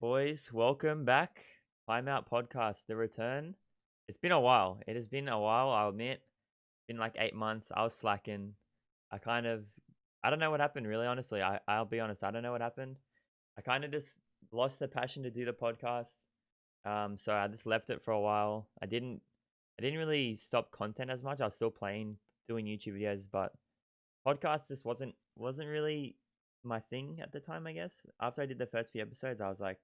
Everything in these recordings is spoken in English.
Boys, welcome back. Time Out Podcast, the return. It's been a while. It has been a while, I'll admit. Been like 8 months. I was slacking. I don't know what happened, really, honestly. I'll be honest, I don't know what happened. I kind of just lost the passion to do the podcast. So I just left it for a while. I didn't really stop content as much. I was still playing, doing YouTube videos, but podcast just wasn't really my thing at the time, I guess. After I did the first few episodes, I was like,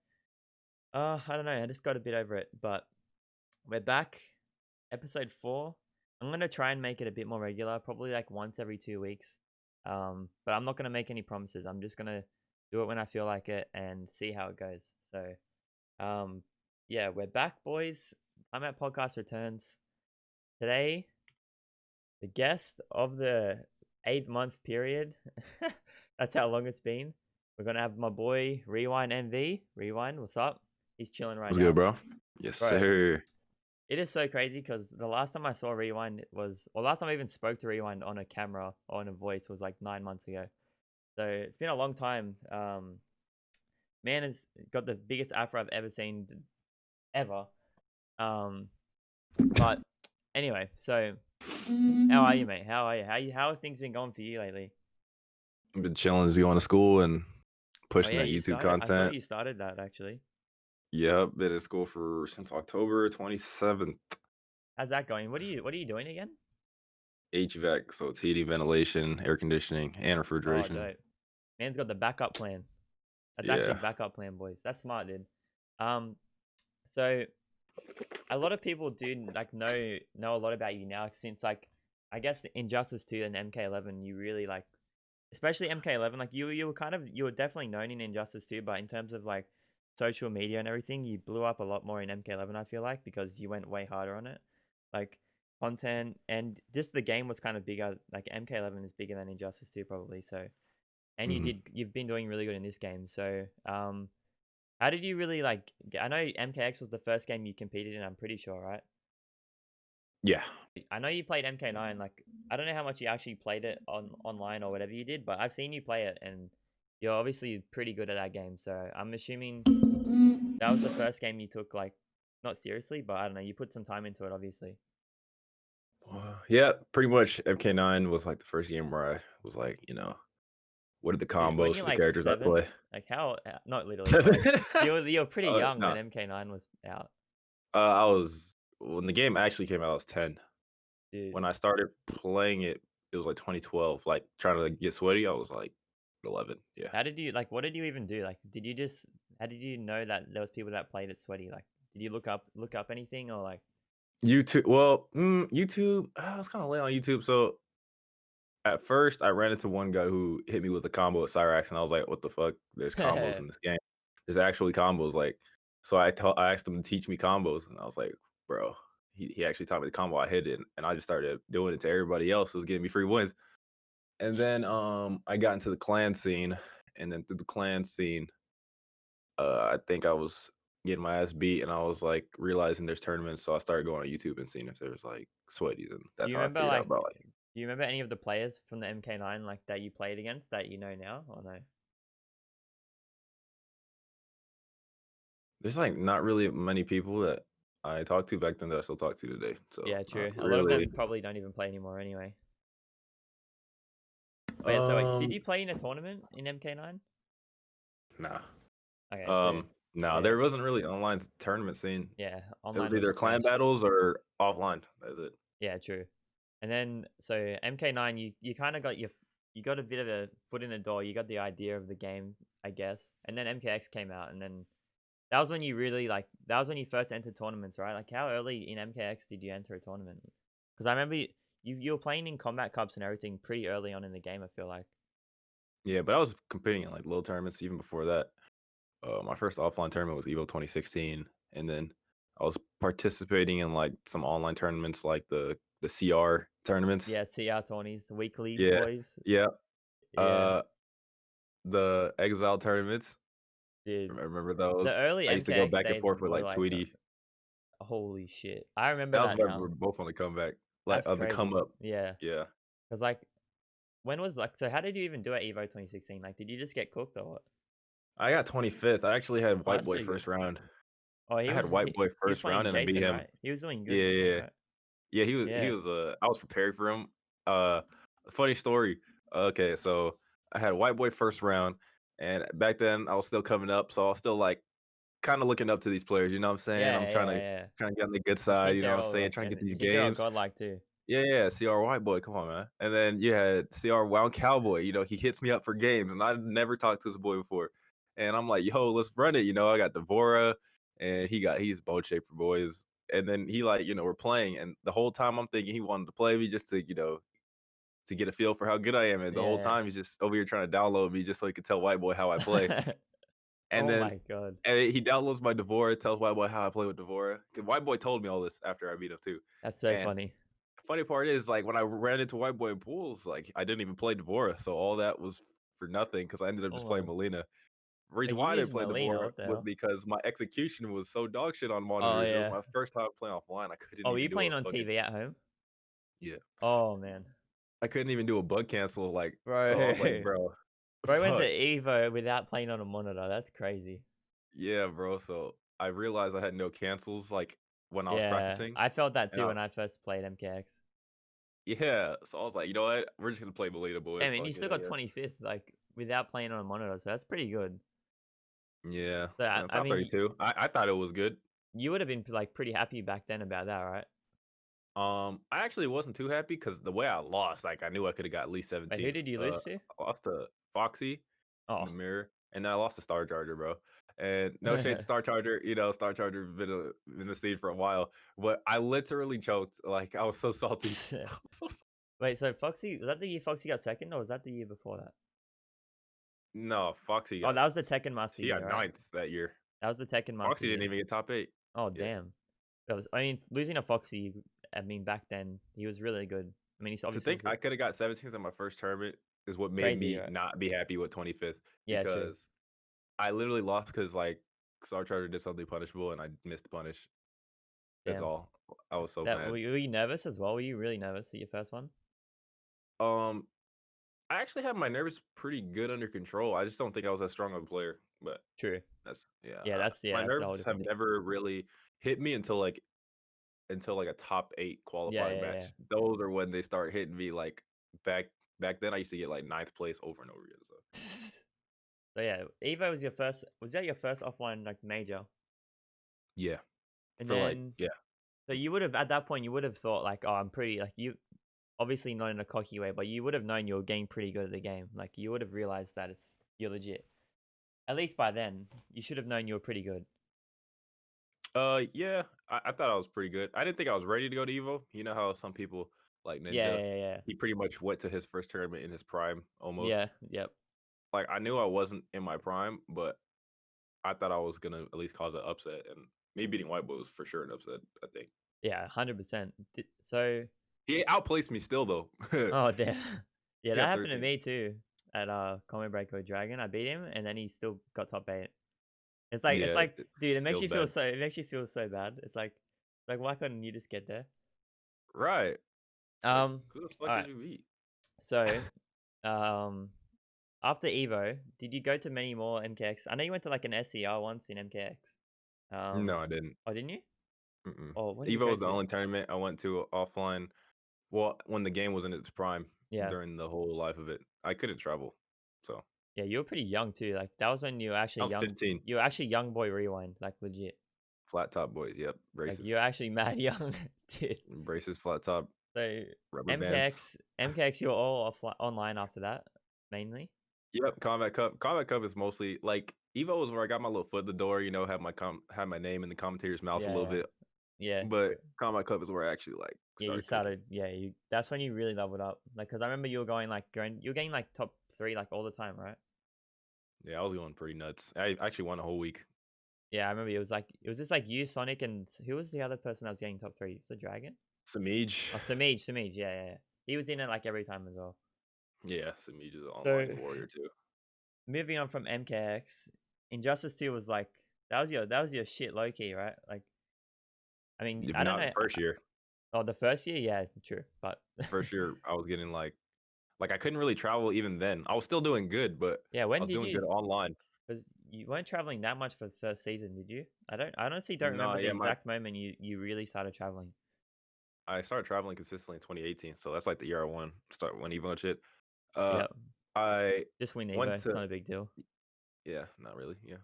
I don't know. I just got a bit over it, but we're back. Episode 4. I'm gonna try and make it a bit more regular, probably like once every 2 weeks. But I'm not gonna make any promises. I'm just gonna do it when I feel like it and see how it goes. So, um, yeah, we're back, boys. I'm at Podcast Returns today. The guest of the 8 month period. That's how long it's been. We're gonna have my boy Rewind NV. Rewind, what's up? He's chilling right What's now. good, bro? Yes, Bro, sir. it is so crazy because the last time I saw Rewind last time I even spoke to Rewind on a camera or on a voice was like 9 months ago. So it's been a long time. Man has got the biggest afro I've ever seen, ever. But anyway, so how are you, mate? How are you? How have things been going for you lately? I've been chilling, just going to school and Oh pushing yeah, that you YouTube started. I saw content. you started that actually. Yep, been in school for since October 27th. How's that going? What are you doing again? HVAC, so it's heating, ventilation, air conditioning, and Oh, refrigeration. dope. Man's got the backup plan. That's actually Yeah. backup plan, boys. That's smart, dude. Um, so a lot of people do like know a lot about you now since like I guess Injustice 2 and MK11 you really like, especially MK11, like you were definitely known in Injustice 2, but in terms of like social media and everything, you blew up a lot more in MK11, I feel like, because you went way harder on it. Like content and just the game was kind of bigger. Like MK11 is bigger than Injustice 2 probably, so and Mhm. you've been doing really good in this game. So how did you really like? I know MKX was the first game you competed in. I'm pretty sure, right? Yeah. I know you played MK9. Like, I don't know how much you actually played it online or whatever you did, but I've seen you play it, and you're obviously pretty good at that game. So I'm assuming that was the first game you took like not seriously, but I don't know. You put some time into it, obviously. Yeah, pretty much MK9 was like the first game where I was like, what are the Dude, weren't combos you for the like characters I 7? play? Like how? Not literally, but 7? like you're pretty young when No. MK9 was out, I was when the game actually came out, I was 10. dude. When I started playing it, it was like 2012. Like trying to get sweaty, I was like 11. Yeah. How did you like? What did you even do? Like, did you just? How did you know that there was people that played it sweaty? Like, did you look up anything or like? YouTube. Well, YouTube. I was kind of late on YouTube. So at first, I ran into one guy who hit me with a combo at Cyrax, and I was like, "What the fuck? There's combos in this game. There's actually combos." Like, so I asked him to teach me combos, and I was like, "Bro." He actually taught me the combo. I hit it, and I just started doing it to everybody else who was getting me free wins. And then I got into the clan scene, and then through the clan scene, I think I was getting my ass beat, and I was like realizing there's tournaments, so I started going on YouTube and seeing if there's like sweaties, and Do that's you how I remember figured out like? about like Do you remember any of the players from the MK9 like that you played against that you know now or no? there's like not really many people that I talked to back then that I still talk to today. So Yeah, not true. A lot of really. them probably don't even play anymore anyway. Oh yeah, so wait, did Um, you play in a tournament in MK9? nah. Okay, so No, yeah, there wasn't really online tournament scene. yeah, It was online either was clan trash. battles or offline. That's it. Yeah, true. And then so MK9, you kind of got you got a bit of a foot in the door. You got the idea of the game, I guess. And then MKX came out, and then that was when you really like that was when you first entered tournaments, right? Like how early in MKX did you enter a tournament? Because I remember you were playing in combat cups and everything pretty early on in the game. I feel like. Yeah, but I was competing in like little tournaments even before that. My first offline tournament was Evo 2016, and then I was participating in like some online tournaments, like the CR tournaments. Yeah, CR tourneys, weeklies, Yeah, boys. yeah. Yeah, Uh, the Exile tournaments. dude. Remember The those? early I used to go MKX back and days forth with were like like, Tweety. holy shit. I remember That was that when we were now. both on the comeback, like That's on the come crazy. up. Yeah. Yeah. Because, like, when was, like, so how did you even do at Evo 2016? Like, did you just get cooked or what? I got 25th. I actually had Oh, White that's Boy pretty good. first round. Oh, I had White Boy he was first round playing and I beat Jason, him. right? He was doing Yeah, good, yeah, yeah. right? Yeah, he Yeah. was, I was prepared for him. Uh, Funny story. Okay, so I had White Boy first round, and back then I was still coming up, so I was still like kind of looking up to these players. You know what I'm saying? I'm Yeah, yeah, yeah. trying to get on the good You side. think You know what they're I'm all saying? like, Trying to get and these you think they're all games. godlike too. Yeah, yeah, CR White Boy, come on, man. And then you had CR Wound Cowboy. He hits me up for games, and I'd never talked to this boy before. And I'm like, yo, let's run it. I got Devora, and he's Bone Shaper Boys. And then he like, we're playing, and the whole time I'm thinking he wanted to play me just to, to get a feel for how good I am. And the whole Yeah. time he's just over here trying to download me just so he could tell White Boy how I play. And Oh then my god. he downloads my Devora, tells White Boy how I play with Devora. 'Cause White Boy told me all this after I beat him too. That's so And funny. funny part is, like, when I ran into White Boy in pools, like, I didn't even play Devora, so all that was for nothing because I ended up just Oh playing my. Melina. Wait, Reason you why I didn't used play Melina, Devora what the was hell? because my execution was so dog shit on Oh monitors. It was yeah. my first time playing offline. I couldn't Oh, were even you do playing a on fucking TV at home? yeah. Oh man. I couldn't even do a bug cancel, like, so I was like, Bro. "Bro, Bro went to fuck." Evo without playing on a monitor. That's crazy. Yeah, bro, so I realized I had no cancels, like, when I was Yeah, practicing, I felt that and too when I first played MKX. yeah, so I was like, "You know what? We're just gonna play Melina, boys. Damn, and you Fuck it, still I got guess." 25th, like, without playing on a monitor, so that's pretty good. Yeah, So, yeah, I top mean, 32. I thought it was good. you would have been, like, pretty happy back then about that, right? I actually wasn't too happy because the way I lost, like I knew I could have got at least Wait, who 17th. did you lose to? I lost to Foxy in Oh. the mirror, and then I lost to Star Charger, bro. And no shade to Star Charger, Star Charger been in the scene for a while, but I literally choked. Like I was so salty. I was so sa- Wait, so Foxy was that the year Foxy got second, or was that the year before that? no, Oh, that was the Tekken Master he got year, right? ninth that year. That was the Tekken Master Foxy didn't year. even get top 8. Oh, Yeah. damn. That was I mean, losing to Foxy, I mean, back then, he was really good. I mean, he's To obviously think still I could have got 17th in my first tournament is what made crazy, me right? not be happy with 25th Yeah, true. because I literally lost because like Star Charger did something punishable and I missed the punish. That's Damn. all. I was so That mad. were you nervous as well? Were you really nervous at your first one? Um, I actually have my nerves pretty good under control. I just don't think I was as strong of a player. But True. that's Yeah, my that's the whole nerves have different thing. never really hit me until like a top 8 Yeah, qualifying yeah, yeah. match. Those are when they start hitting me like back back then I used to get like ninth place over and over again. So So yeah, Evo was that your first offline like major? yeah, And for like then yeah. so you would have at that point you would have thought like, oh, I'm pretty like you obviously not in a cocky way, but you would have known you were getting pretty good at the game. Like you would have realized that you're legit. At least by then, you should have known you were pretty good. Yeah, I thought I was pretty good. I didn't think I was ready to go to Evo. You know how some people like Yeah, Ninja, yeah, yeah. he pretty much went to his first tournament in his prime almost. Yeah, yep. Like I knew I wasn't in my prime, but I thought I was gonna at least cause an upset, and me beating White Boy was for sure an upset. I think Yeah, 100%. So, he outplaced me still though. oh damn. Yeah, He that got happened to 13th. me too at Common Breaker Dragon. I beat him and then he still got top 8. It's Yeah, like, it dude, feels bad. it makes you feel so bad. It's like why couldn't you just get there? Right. It's like Um, who the fuck all did right. you beat? So, um, after Evo, did you go to many more MKX? I know you went to like an SCR once in MKX. No, I didn't. Oh, didn't you? Mm-mm. Oh, what did you Evo go was the to? only tournament I went to offline. Well, when the game was in its prime Yeah, during the whole life of it, I couldn't travel, so yeah, you were pretty young too. Like that was when you were I actually was young. 15. You were actually young boy rewind, like legit. Flat top boys, yep, Like braces, you're actually mad young, dude. braces, flat top, So rubber bands. MKX, you were all online after that, mainly. Yep, Combat Cup. Combat Cup is mostly like Evo was where I got my little foot in the door. Had my name in the commentator's mouth a Yeah, little yeah, bit, yeah. but Combat Cup is where I actually like Yeah, you started cooking. started. Yeah, you. That's when you really leveled up. Like, cause I remember you were you were getting like top 3 like all the time, right? Yeah, I was going pretty nuts. I actually won a whole week. Yeah, I remember it was just like you, Sonic, and who was the other person that was getting top 3? Was it Dragon? Samij. Oh, Samij. Yeah, yeah, yeah. He was in it like every time as well. Yeah, Samij is an So online warrior too. moving on from MKX, Injustice 2 was like that was your shit low key, right? Like, I mean, If I don't not the know. first year. Oh, the first year, yeah, true, but First year I was getting like I couldn't really travel even then. I was still doing good, but yeah, I when was did doing you? good online. Because you weren't traveling that much for the first season, did you? I honestly don't No, remember the yeah, exact moment you really started traveling. I started traveling consistently in 2018, so that's like the year I won start when Evo and shit. Uh, Yeah, I just win Evo. went It's to not a big deal. yeah, not really, yeah.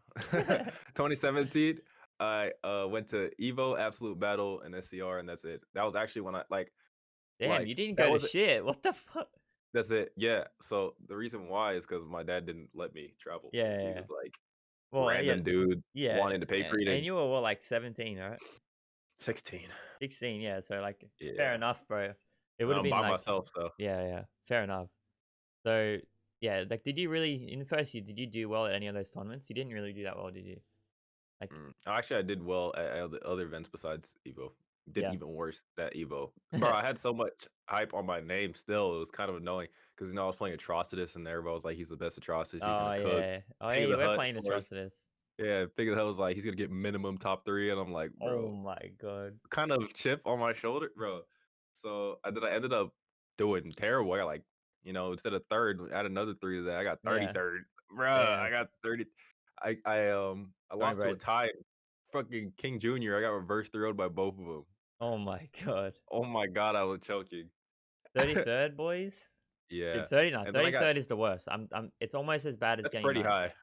2017, I went to Evo, Absolute Battle, and SCR, and that's it. That was actually when I Damn, you didn't that go to was shit. What the fuck? that's it. Yeah. So the reason why is because my dad didn't let me travel Yeah, because yeah, he yeah. was like Well, yeah, random dude yeah, wanting to pay for it and and you were what, like 17, right? 16. 16, yeah. So like, fair Yeah. enough, bro. It And would have I'm been by like, myself, so yeah, yeah, fair enough. So yeah, like, did you really in the first year? Did you do well at any of those tournaments? You didn't really do that well, did you? Like, Actually, I did well at other events besides Evo. Did yeah. even worse that Evo. Bro, I had so much hype on my name still. It was kind of annoying because I was playing Atrocitus and everybody was like, he's the best Atrocitus. He's Oh gonna cook. yeah. Oh Pig of yeah, the we're Hut, playing of course. Atrocitus. Yeah, Pig of the Hut was like, he's gonna get minimum top 3, and I'm like, Oh bro, my god. kind of chip on my shoulder, bro. So I ended up doing terrible. I got like, instead of third, add another 3 to that. I got Yeah. 33rd. Bro, I Damn. got 30. I Sorry, lost to bro. a tie. Fucking King Jr. I got reverse 3 by both of them. Oh my god. Oh my god, I was choking. 33rd, boys. Yeah. Dude, 30 no, And then I got 33rd is the worst. It's almost as bad as that's getting pretty ninth. high.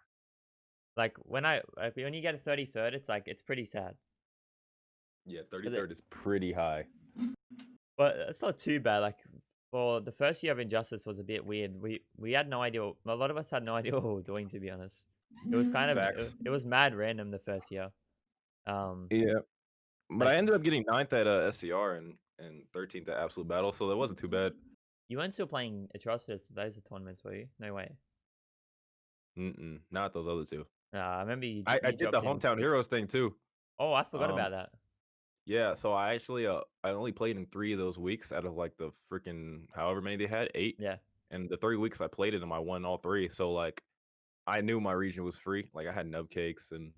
Like when you get a 33rd, it's like it's pretty sad. Yeah, 'Cause 33rd is pretty high. but it's not too bad. Like for the first year of Injustice was a bit weird. We had no idea. A lot of us had no idea what we were doing. To be honest, it was kind of Facts. it was mad random the first year. Um, Yeah. But like I ended up getting ninth at SCR and 13th at Absolute Battle, so that wasn't too bad. you weren't still playing Atrocitus. Those are tournaments, were you? No way. Not those other two. I remember you I you did the dropped in. Hometown Heroes thing too. Oh, I forgot Um, about that. yeah, so I actually I only played in 3 of those weeks out of like the freaking however many they had, 8. Yeah, And the 3 weeks I played in them, I won all 3. So like I knew my region was free. Like I had nub cakes and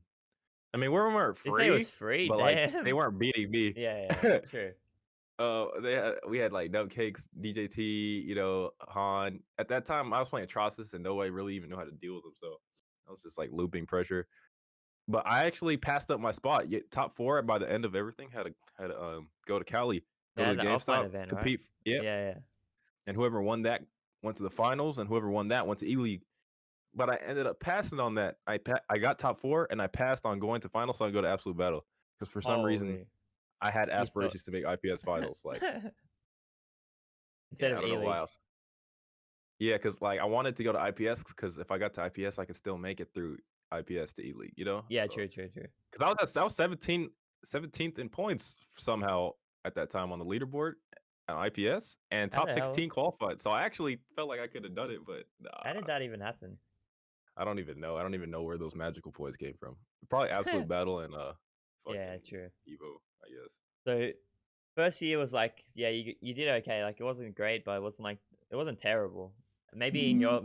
I mean, we weren't they say it was free, free. but like they Damn. weren't beating me. Yeah, yeah, true. We had like nub cakes, DJT, Han. At that time, I was playing Atrocitus and nobody really even knew how to deal with them. So I was just like looping pressure. But I actually passed up my spot. Yet top 4 by the end of everything had to go to Cali, go Yeah, to the the offline GameStop, event, right? compete. Yeah, Yeah, yeah. and whoever won that went to the finals, and whoever won that went to E League. But I ended up passing on that. I got top 4, and I passed on going to finals, so I go to Absolute Battle because for some reason Holy, I had you thought aspirations to make IPS finals. Like, instead yeah, of I don't E know why League. else. Yeah, because like I wanted to go to IPS because if I got to IPS, I could still make it through IPS to E League. Yeah, So true, true, true. because I was 17th in points somehow at that time on the leaderboard at IPS and How top the hell? 16 qualified. So I actually felt like I could have done it, but How did nah, that even happen? I don't even know. I don't even know where those magical points came from. Probably Absolute Battle and Yeah, fucking true. Evo, I guess. So first year was like, yeah, you did okay. Like it wasn't great, but it wasn't terrible. Maybe in your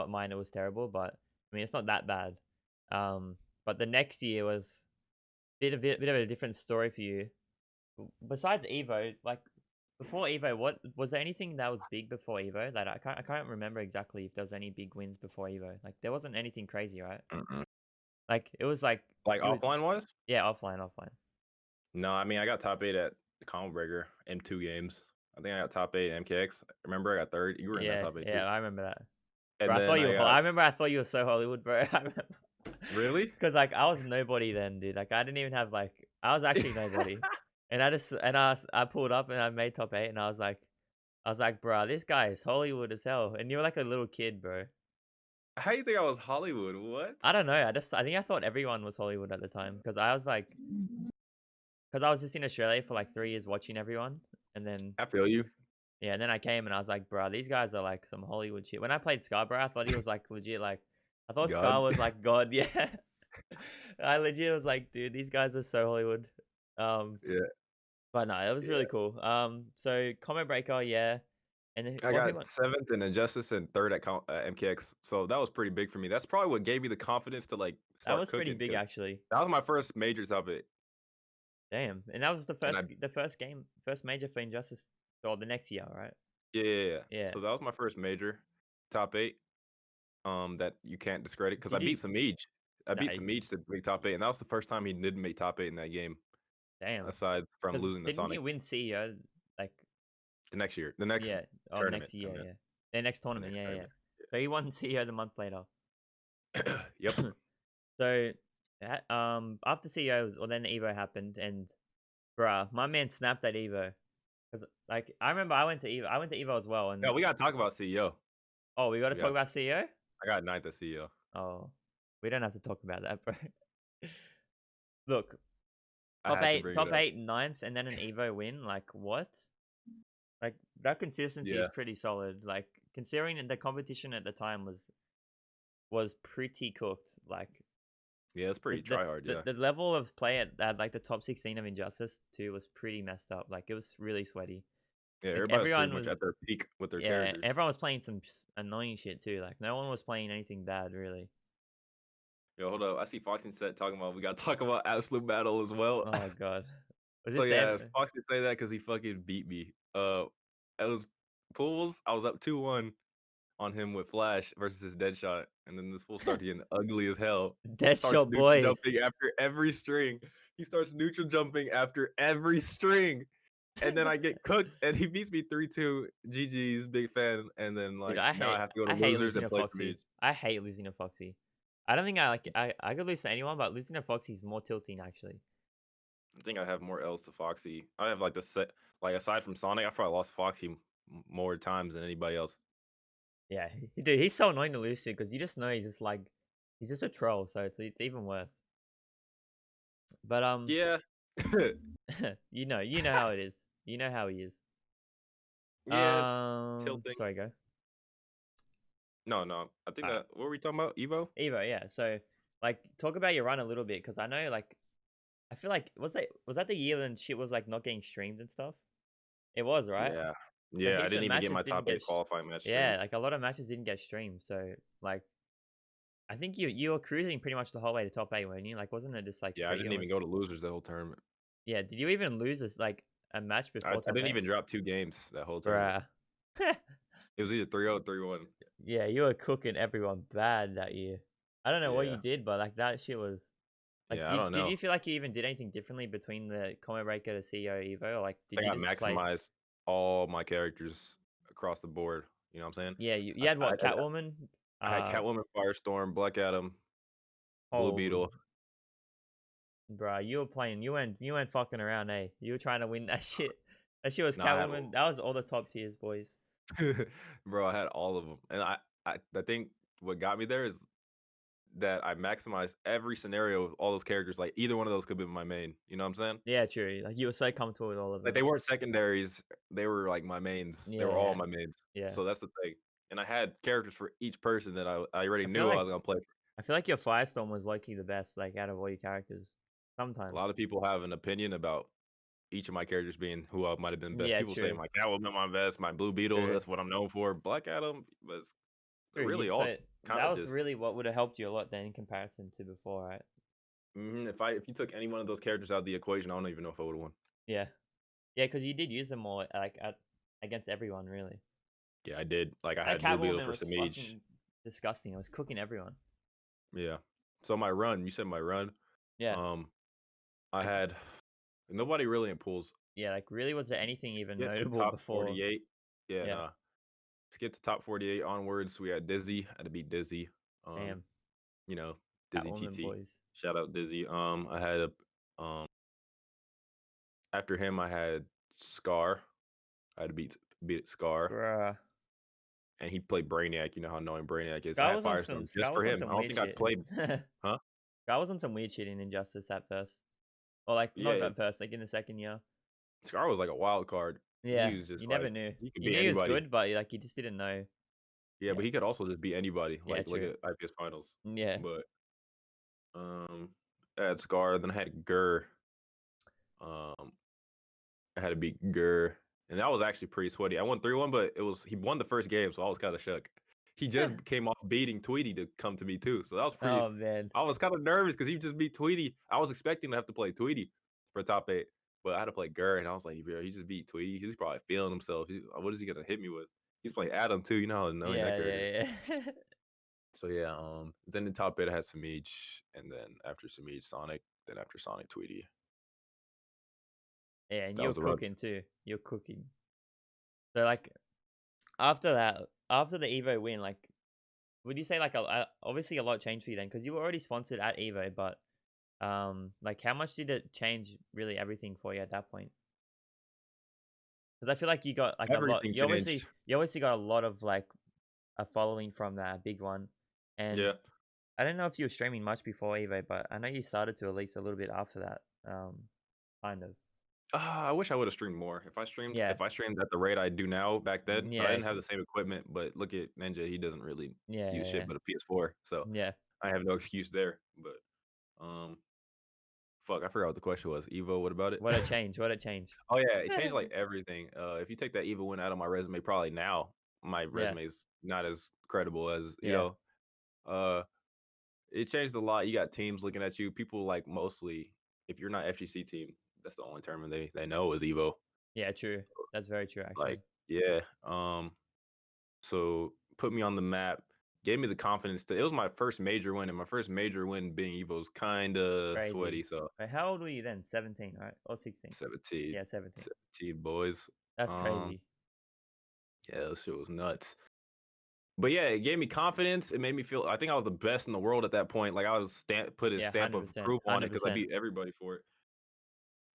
mind it was terrible, but I mean it's not that bad. But the next year was bit of a different story for you. Besides Evo, like before Evo, what was there anything that was big before Evo? Like I can't remember exactly if there was any big wins before Evo. Like there wasn't anything crazy, right? Mm-mm. Like it was like Like it was offline wise? yeah, offline. No, I mean I got top 8 at the Combo Breaker in 2 games. I think I got top 8 MKX. Remember I got third. You were in that Yeah, top 8 too. yeah, I remember that. And Bro, I thought then you I were. I got remember. I thought you were so Hollywood, bro. I remember. really? Because like I was nobody then, dude. Like I didn't even have like I was actually nobody, and I pulled up and I made top 8, and I was like, bro, this guy is Hollywood as hell, and you were like a little kid, bro. How you think I was Hollywood? What? I don't know. I think I thought everyone was Hollywood at the time because I was just in Australia for like 3 years watching everyone, and then I feel you. yeah, and then I came and I was like, bro, these guys are like some Hollywood shit. When I played Scar, bro, I thought he was like legit, like I thought God. Scar was like God, yeah. I legit was like, dude, these guys are so Hollywood. Um, Yeah. but no, it was Yeah. really cool. So Comment Breaker, yeah, and I what got people, 7th in Injustice and 3rd at MKX. So that was pretty big for me. That's probably what gave me the confidence to like that start was pretty cooking big because actually. that was my first major top 8. Damn, and that was And I first major for Injustice, or the next year, right? yeah. Yeah. So that was my first major top 8. That you can't discredit because I Did beat you? Samij. I beat Nah, Samich to make top 8, and that was the first time he didn't make top 8 in that game, damn. aside from Because losing to didn't he Sonic win CEO like the next year, the next yeah, oh tournament, next I year, meant, yeah. The next the tournament, next yeah, yeah. tournament. So he won CEO the month later. Yep. So after CEO was, well then Evo happened and bruh, my man snapped that Evo. Cause like I remember I went to Evo as well Yeah, and we gotta talk about CEO. oh we gotta We talk got about CEO? I got ninth at CEO. Oh. We don't have to talk about that, bro. Look, I had to bring it top up. 8, ninth, and then an Evo win, like what? Like that consistency is Yeah. pretty solid. Like considering that the competition at the time was pretty cooked. Like Yeah, it's pretty try hard, yeah. the level of play at like the top 16 of Injustice 2 was pretty messed up. Like it was really sweaty. Yeah, And everybody was pretty everyone much was at their peak with their yeah, characters. everyone was playing some annoying shit too. Like no one was playing anything bad really. Yo, hold up. I see Foxy set talking about we gotta talk about Absolute Battle as well. Oh god. Was So this yeah, the Foxy say that because he fucking beat me. It was pools. I was up 2-1 on him with Flash versus his Deadshot, and then this fool started getting ugly as hell. Starts Deadshot neutral boys? jumping after every string. He starts neutral jumping after every string. And then I get cooked, and he beats me 3-2. GG's, big fan. And then Dude, like now I have to go to I hate losers losing and to play Foxy. Samij. I hate losing to Foxy. I don't think I like I could lose to anyone, but losing to Foxy is more tilting actually. I think I have more L's to Foxy. I have like the set, like aside from Sonic, I probably lost Foxy more times than anybody else. Yeah, dude, he's so annoying to lose to because you just know he's just a troll, so it's even worse. But Yeah. you know how it is. You know how he is. Yeah, it's tilting. Sorry, go. No. I think Alright, that what were we talking about? Evo? Evo, yeah. So like, talk about your run a little bit because I know like I feel like was that the year when shit was like not getting streamed and stuff? It was right. Yeah. So Yeah, I heaps of didn't even get matches my didn't top get 8 qualifying match yeah, streamed. like a lot of matches didn't get streamed. So like I think you were cruising pretty much the whole way to top 8, weren't you? Like wasn't it just like Yeah, I free didn't even almost? go to losers the whole tournament. Yeah, did you even lose this like a match I before top didn't 8? even drop 2 games that whole tournament. Bruh. It was either 3-0 or 3-1. Yeah, you were cooking everyone bad that year. I don't know what you Yeah. did, but like that shit was like Yeah, I don't did know. you feel like you even did anything differently between the Combat Breaker to CEO Evo or like I did you think I just play maximized all my characters across the board. You know what I'm saying? yeah, you had what, Catwoman? I had Uh Catwoman, Firestorm, Black Adam, Blue oh Beetle. bruh, you were playing you weren't fucking around, eh? You were trying to win that shit. That shit was No, I had Catwoman. That was all the top tiers, boys. bro, I had all of them, and I think what got me there is that I maximized every scenario with all those characters. Like either one of those could be my main. You know what I'm saying? Yeah, true. Like you were so comfortable with all of Like they them. weren't secondaries; they were like my mains. They Yeah, were all yeah, my mains. yeah. So that's the thing. And I had characters for each person that I already I feel knew I like was gonna play. I feel like your Firestorm was low key the best, like out of all your characters. A Sometimes. lot of people have an opinion about each of my characters being who I might have been best. Yeah, People say true. my Catwoman my best, my Blue Beetle, True. that's what I'm known for. Black Adam was True. really You'd all say kind that of was just really what would have helped you a lot then in comparison to before, right? if you took any one of those characters out of the equation, I don't even know if I would have won. Yeah. Yeah, because you did use them more like against everyone really. Yeah, I did. Like I That had Blue Beetle Catwoman for was Samij. fucking disgusting. It was cooking everyone. Yeah. So my run, you said my run. Yeah. Um, I Like had nobody really in pools. yeah, like really was there anything even Skip to notable top before? 48. Yeah, Yeah. nah. Skip to top 48 onwards. We had Dizzy. I had to beat Dizzy. Um, Damn. you know, Dizzy Catwoman TT. boys. Shout out Dizzy. I had a after him I had Scar. I had to beat Scar. Bruh. And he played Brainiac. You know how annoying Brainiac is. I Guy had was on some Firestorm just for was on him. some I don't weird think I shit. played, huh? Guy was on some weird shit in Injustice at first. Or like not Yeah, at first, like in the second year. Scar was like a wild card. Yeah. He was just You never like knew. he could You be knew he was anybody. good, but like you just didn't know. Yeah, Yeah. but he could also just be anybody. Yeah, Like look true. at IPS finals. Yeah. But I had Scar, then I had Gurr. Um, I had to beat Gurr, and that was actually pretty sweaty. I won 3-1, but he won the first game, so I was kind of shook. He just came off beating Tweety to come to me too, so that was pretty. Oh man. I was kind of nervous because he just beat Tweety. I was expecting to have to play Tweety for top 8, but I had to play Gurr, and I was like, bro, he just beat Tweety. He's probably feeling himself. What is he gonna hit me with? He's playing Adam too. You know how annoying that Yeah, character is. yeah, yeah. So yeah, then the top 8 I had Samij, and then after Samij, Sonic, then after Sonic, Tweety. Yeah, and That you're was the run. cooking too. You're cooking. So like after that, after the Evo win, like would you say like obviously a lot changed for you then because you were already sponsored at Evo, but like how much did it change really everything for you at that point? Because I feel like you got like a lot. Everything You changed. obviously got a lot of like a following from that big one, and Yeah. I don't know if you were streaming much before Evo, but I know you started to at least a little bit after that. Kind of. I wish I would have streamed more. Yeah. If I streamed at the rate I do now back then, but I Yeah. didn't have the same equipment. But look at Ninja, he doesn't really Yeah. use shit Yeah. but a PS4, so Yeah. I have no excuse there. But um, fuck, I forgot what the question was. Evo, what about it? What a change. What a change. Oh yeah, it changed like everything. If you take that Evo win out of my resume, probably now my Yeah. resume is not as credible as Yeah. Uh, it changed a lot. You got teams looking at you. People like mostly, if you're not FGC team, that's the only term they know is Evo. Yeah. True. That's very true. Like, Actually. yeah. So put me on the map, gave me the confidence to. It was my first major win, and my first major win being Evo's kind of Crazy. sweaty. So Wait, how old were you then? 17, right? Or 16? 17, Yeah, 17. 17 boys. That's Um, crazy. yeah, this shit was nuts. But yeah, it gave me confidence. It made me feel. I think I was the best in the world at that point. Like I was put a Yeah, stamp of 100%. approval on it because I 100%. beat everybody for it.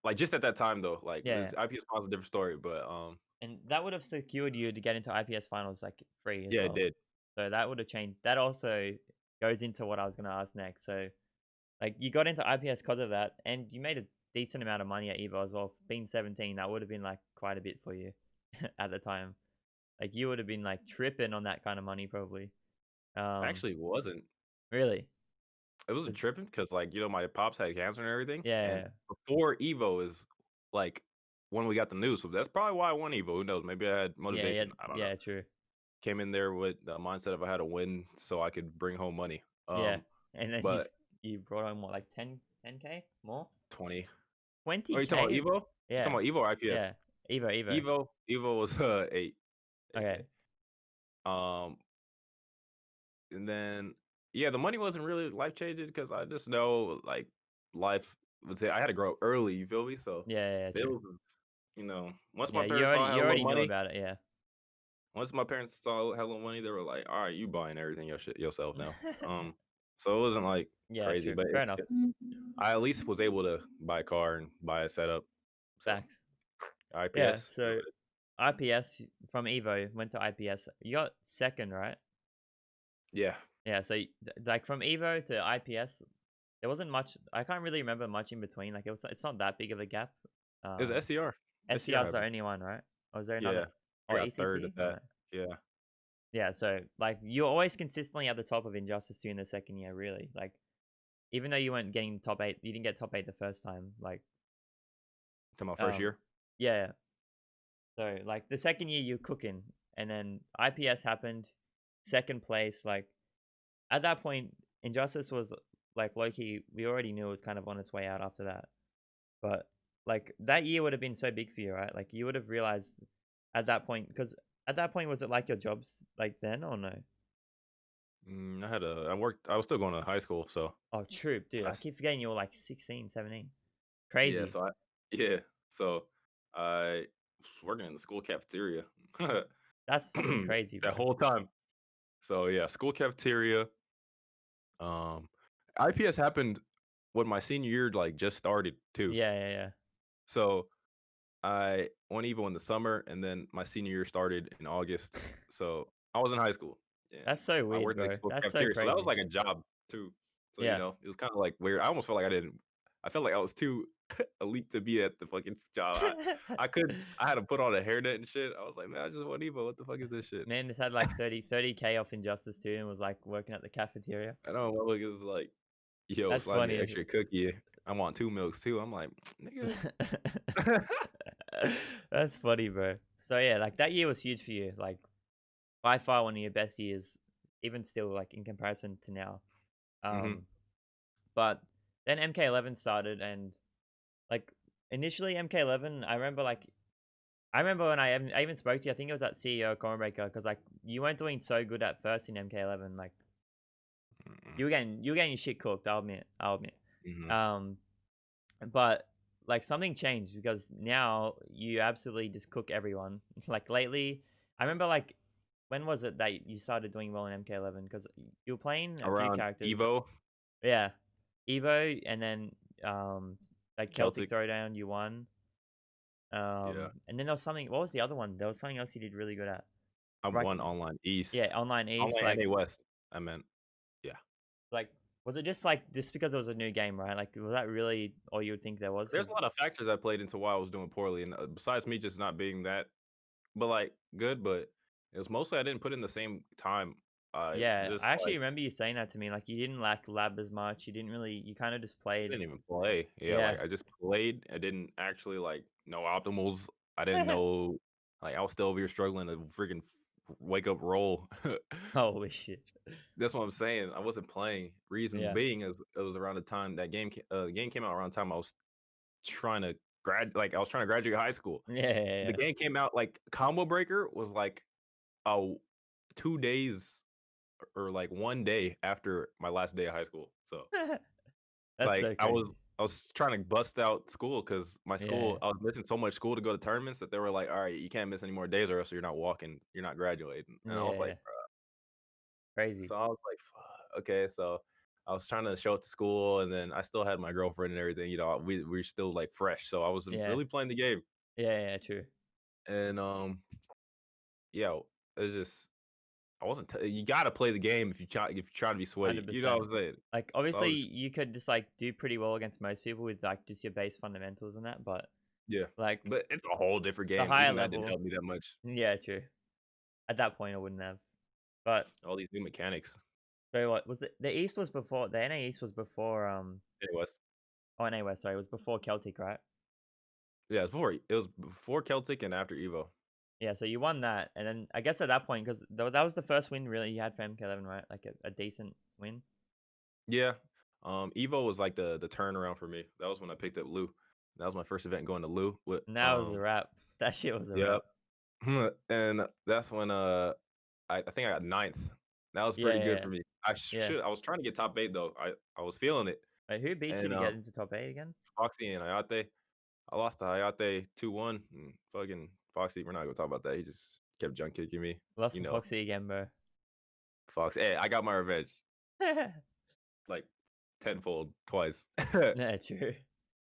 Like just at that time though, like Yeah. this IPS was a different story, but And that would have secured you to get into IPS finals like free as yeah, it well. did. So that would have changed. That also goes into what I was going to ask next. So like you got into IPS because of that, and you made a decent amount of money at Evo as well. Being 17, that would have been like quite a bit for you at the time. Like you would have been like tripping on that kind of money probably. Um, Actually, it wasn't. really? It wasn't 'Cause- tripping because like my pops had cancer and everything, and yeah, before Evo is like when we got the news. So that's probably why I won Evo. Who knows? Maybe I had yeah, yeah, motivation. I don't know. yeah. True. Came in there with the mindset of I had to win so I could bring home money. Yeah, and then But you brought home what like 10k more, 20. Oh, you talking about 20k? Evo? You talking Yeah, about Evo or IPS? yeah. Evo. Evo was 8K. Okay. Um, and then yeah, the money wasn't really life changing because I just know like life would say I had to grow up early. You feel me? So Yeah, yeah, yeah, true. bills is once my Yeah, parents saw I had you a little already knew money. about it. Yeah. Once my parents saw I had a little money, they were like, "All right, you buying everything yourself now." So it wasn't like Yeah, crazy, true. but Fair enough. I at least was able to buy a car and buy a setup. So Facts. Yeah. IPS, So IPS from Evo went to IPS. You got second, right? yeah, Yeah. So like from Evo to IPS, there wasn't much. I can't really remember much in between. Like it's not that big of a gap. it's Um, SCR. SCR SCR's the happened. only one, right? Or is there Yeah, another? I Or got third at ECT? Or that. no? Yeah, Yeah. So like you're always consistently at the top of Injustice 2 in the second year, really. Like even though you weren't getting top 8, you didn't get top 8 the first time. Like to my first um, year. yeah. So like the second year you're cooking, and then IPS happened, second place. Like at that point, Injustice was like Loki. We already knew it was kind of on its way out after that. But like that year would have been so big for you, right? Like you would have realized at that point, because at that point was it like your jobs like then or no? I was still going to high school, so Oh, troop, dude. I I s- keep forgetting you were like 16, 17. yeah, Crazy. yeah, so I was working in the school cafeteria That's fucking crazy, that bro. whole time. So yeah, school cafeteria. Um, IPS happened when my senior year like just started too. Yeah, yeah, yeah. So I went Evo in the summer, and then my senior year started in August. So I was in high school, That's and so I weird, worked at the bro. school That's so cafeteria. So that was crazy. like a job too. So Yeah. it was kind of like weird. I almost felt like I didn't. I felt like I was too elite to be at the fucking job. I could. I had to put on a hairnet and shit. I was like, man, I just want Evo. What the fuck is this shit? Man, just had like 30k off Injustice 2 and was like working at the cafeteria. I don't know. Like it's like, yo, That's slide me funny an as extra cookie. I want 2 milks too. I'm like, nigga. That's funny, bro. So yeah, like that year was huge for you. Like by far one of your best years, even still like in comparison to now. hmm But then MK11 started, and like initially MK11, I remember when I even spoke to you. I think it was at CEO Cornbreaker because like you weren't doing so good at first in MK11. Like Mm-mm. You were getting your shit cooked. I'll admit. I'll admit. Mhm. Um, but like something changed because now you absolutely just cook everyone. Like lately, I remember like when was it that you started doing well in MK11? Because you were playing a few Around characters. Evo, Yeah, Evo, and then like Celtic Celtic. Throwdown, you won. Yeah. And then there was something. What was the other one? There was something else you did really good at. I Right? won Online East. Yeah, online East. Online NA West, I meant. Yeah. Like, was it just because it was a new game, right? Like, was that really all you would think there was? There's a Because lot of factors that played into why I was doing poorly, and, besides me just not being that but, like, good, but it was mostly I didn't put in the same time. I yeah, I just, actually like, remember you saying that to me. Like, you didn't like lab as much. You didn't really. You kind of just I played. didn't even play. Yeah, Yeah. like, I just played. I didn't actually, like, know optimals. I didn't know like, I was still over here struggling to freaking wake up roll. Holy shit. That's what I'm saying. I wasn't playing. Reason Yeah. being is it was around the time that the game came out around the time I was trying to I was trying to graduate high school. Yeah. Yeah. The game came out like Combo Breaker was like, oh, 2 days or like 1 day after my last day of high school. So, Yeah. That's like, so crazy. I was trying to bust out school because my school Yeah. I was missing so much school to go to tournaments that they were like, "Alright, you can't miss any more days or else you're not graduating." And I was like, Yeah. Crazy. so I was like, "Fuck." Okay, so I was trying to show it to school, and then I still had my girlfriend and everything, we're still, like, fresh, so I wasn't Yeah. really playing the game, Yeah. Yeah. True. and, yeah, it's just I wasn't t you gotta play the game if you try to be sweaty, you know 100%. what I'm saying? Like, So I obviously, was just you could just like do pretty well against most people with like just your base fundamentals and that, but yeah, like but it's a whole different the game, higher even that didn't level, help me that much. yeah, true. At that point, I wouldn't have. But All these new mechanics. so what was it? The East was before the NA East was before Anyways, oh NA West, sorry, it was before Celtic, right? yeah, it was before Celtic and after Evo. Yeah, so you won that, and then I guess at that point, because that was the first win really you had for MK11, right? Like a decent win. Yeah, Evo was like the turnaround for me. That was when I picked up Lou. That was my first event going to Lou with, And that was a wrap. That shit was a yep. wrap. And that's when, I think I got ninth. That was Yeah, pretty good yeah, for me. yeah. I was trying to get top 8 though. I was feeling it, Wait, who beat you and, to get into top 8 again? Foxy and Ayate. I lost to Hayate 2-1, and fucking Foxy, we're not gonna talk about that. He just kept junk kicking me. Lost You to know, Foxy again, bro. Fox. Hey, I got my revenge like tenfold twice. Yeah, true.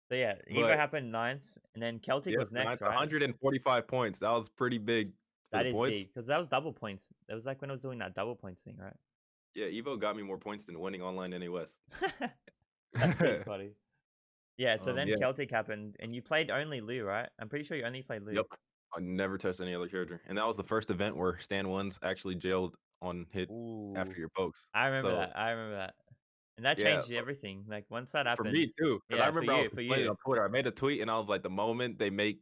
So yeah, Evo But happened ninth, and then Celtic yep, was and I next, had right? 145 points. That was pretty big for the That is points. big because that was double points. That was like when I was doing that double points thing, right? Yeah, Evo got me more points than winning online NA West. That's pretty funny. Yeah, so then Yeah, Celtic happened, and you played only Lou, right? I'm pretty sure you only played Lou. yep. I never touched any other character, and that was the first event where Stan Ones actually jailed on hit Ooh, after your pokes. I remember So that. I remember that, and that yeah, changed so everything. Like once that for happened, me too, because I yeah, for remember I was you, for complaining you, on Twitter. I made a tweet and I was like, the moment they make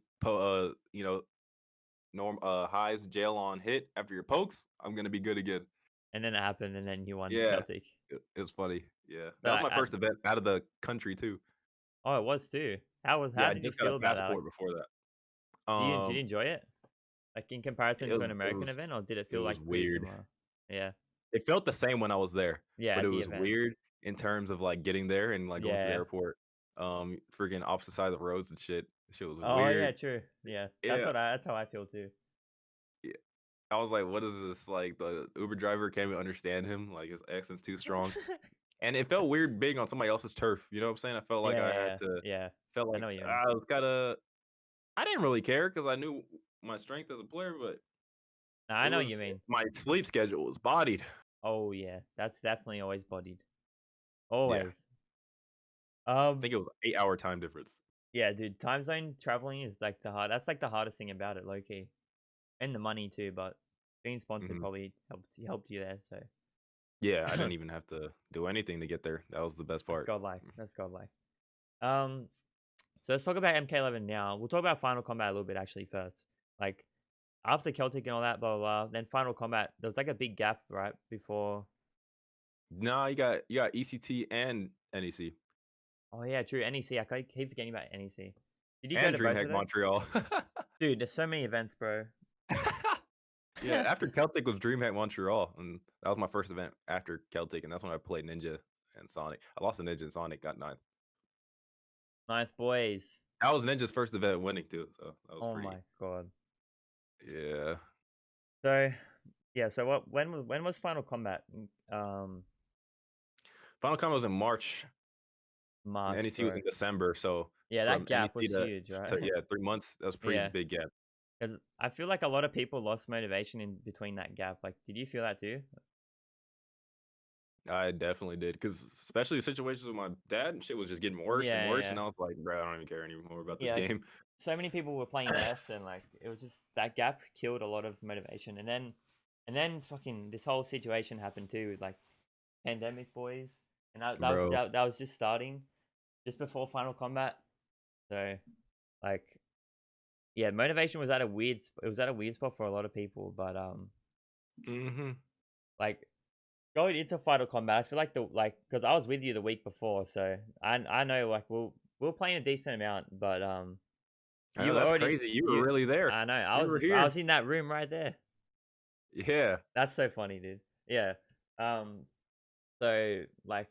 highs jail on hit after your pokes, I'm gonna be good again. and then it happened, and then you won Yeah, Celtic. it was funny. Yeah, that was But my first event out of the country too. oh, it was too. Yeah, How I did you just got a feel about that? Like, passport before that. did you enjoy it? Like in comparison to an It American was event, or did it it feel was like pretty weird. similar? Yeah, It felt the same when I was there, yeah, but at it the was event. weird in terms of, like, getting there and, like, going to the Yeah. airport, freaking opposite side of the roads and shit. Shit was Oh yeah, weird. true. Yeah, Yeah, that's how I feel too. yeah. I was like, "What is this?" Like, the Uber driver can't even understand him, like, his accent's too strong, and it felt weird being on somebody else's turf, you know what I'm saying? I felt like Yeah, I yeah, had yeah. to Yeah. felt I like know what you mean. I was kinda I didn't really care because I knew my strength as a player, but No, I it know what you was mean. my sleep schedule was bodied. Oh yeah, that's definitely always bodied. Yeah, Always. I Um, think it was 8-hour time difference. yeah, dude, time zone traveling is like that's like the hardest thing about it, low key. And the money too, but being sponsored Mhm. probably helped you there, so Yeah, I didn't even have to do anything to get there. That was the best that's part. godlike. That's godlike. Um, so let's talk about MK11 now. We'll talk about Final Combat a little bit actually first. Like after Celtic and all that, blah blah blah. Then Final Combat, there was like a big gap, right? Before. No, you got ECT and NEC Oh yeah, true. NEC. Keep forgetting about NEC. Did you go and to both of DreamHack those? Montreal. Dude, there's so many events, bro. Yeah, after Celtic was DreamHack Montreal, and that was my first event after Celtic, and that's when I played Ninja and Sonic. I lost to Ninja and Sonic, got ninth. Ninth boys. That was Ninja's first event winning too, so that was Oh pretty. my god. Yeah, So yeah, so when was Final Combat? Final Combat was in March, and March, NEC was bro. in December. So Yeah, that from gap NEC was huge, to right? yeah, 3 months. That was a pretty Yeah, big gap. because I feel like a lot of people lost motivation in between that gap. Like, did you feel that too? I definitely did, because especially the situations with my dad and shit was just getting worse and Yeah, worse, and yeah, I was like, bro, I don't even care anymore about this yeah. Like, game. so many people were playing less, and like it was just that gap killed a lot of motivation. And then fucking this whole situation happened too, with like pandemic boys, and Bro, that was just starting just before Final Combat. So like yeah, motivation was at a it was at a weird spot for a lot of people, but hmm like going into Final Combat, I feel like because I was with you the week before, so I know like we were playing a decent amount, but I you know were that's already crazy. You were you really there. I know You were I here. was in that room right there. Yeah. That's so funny, dude. Yeah. Um. So like,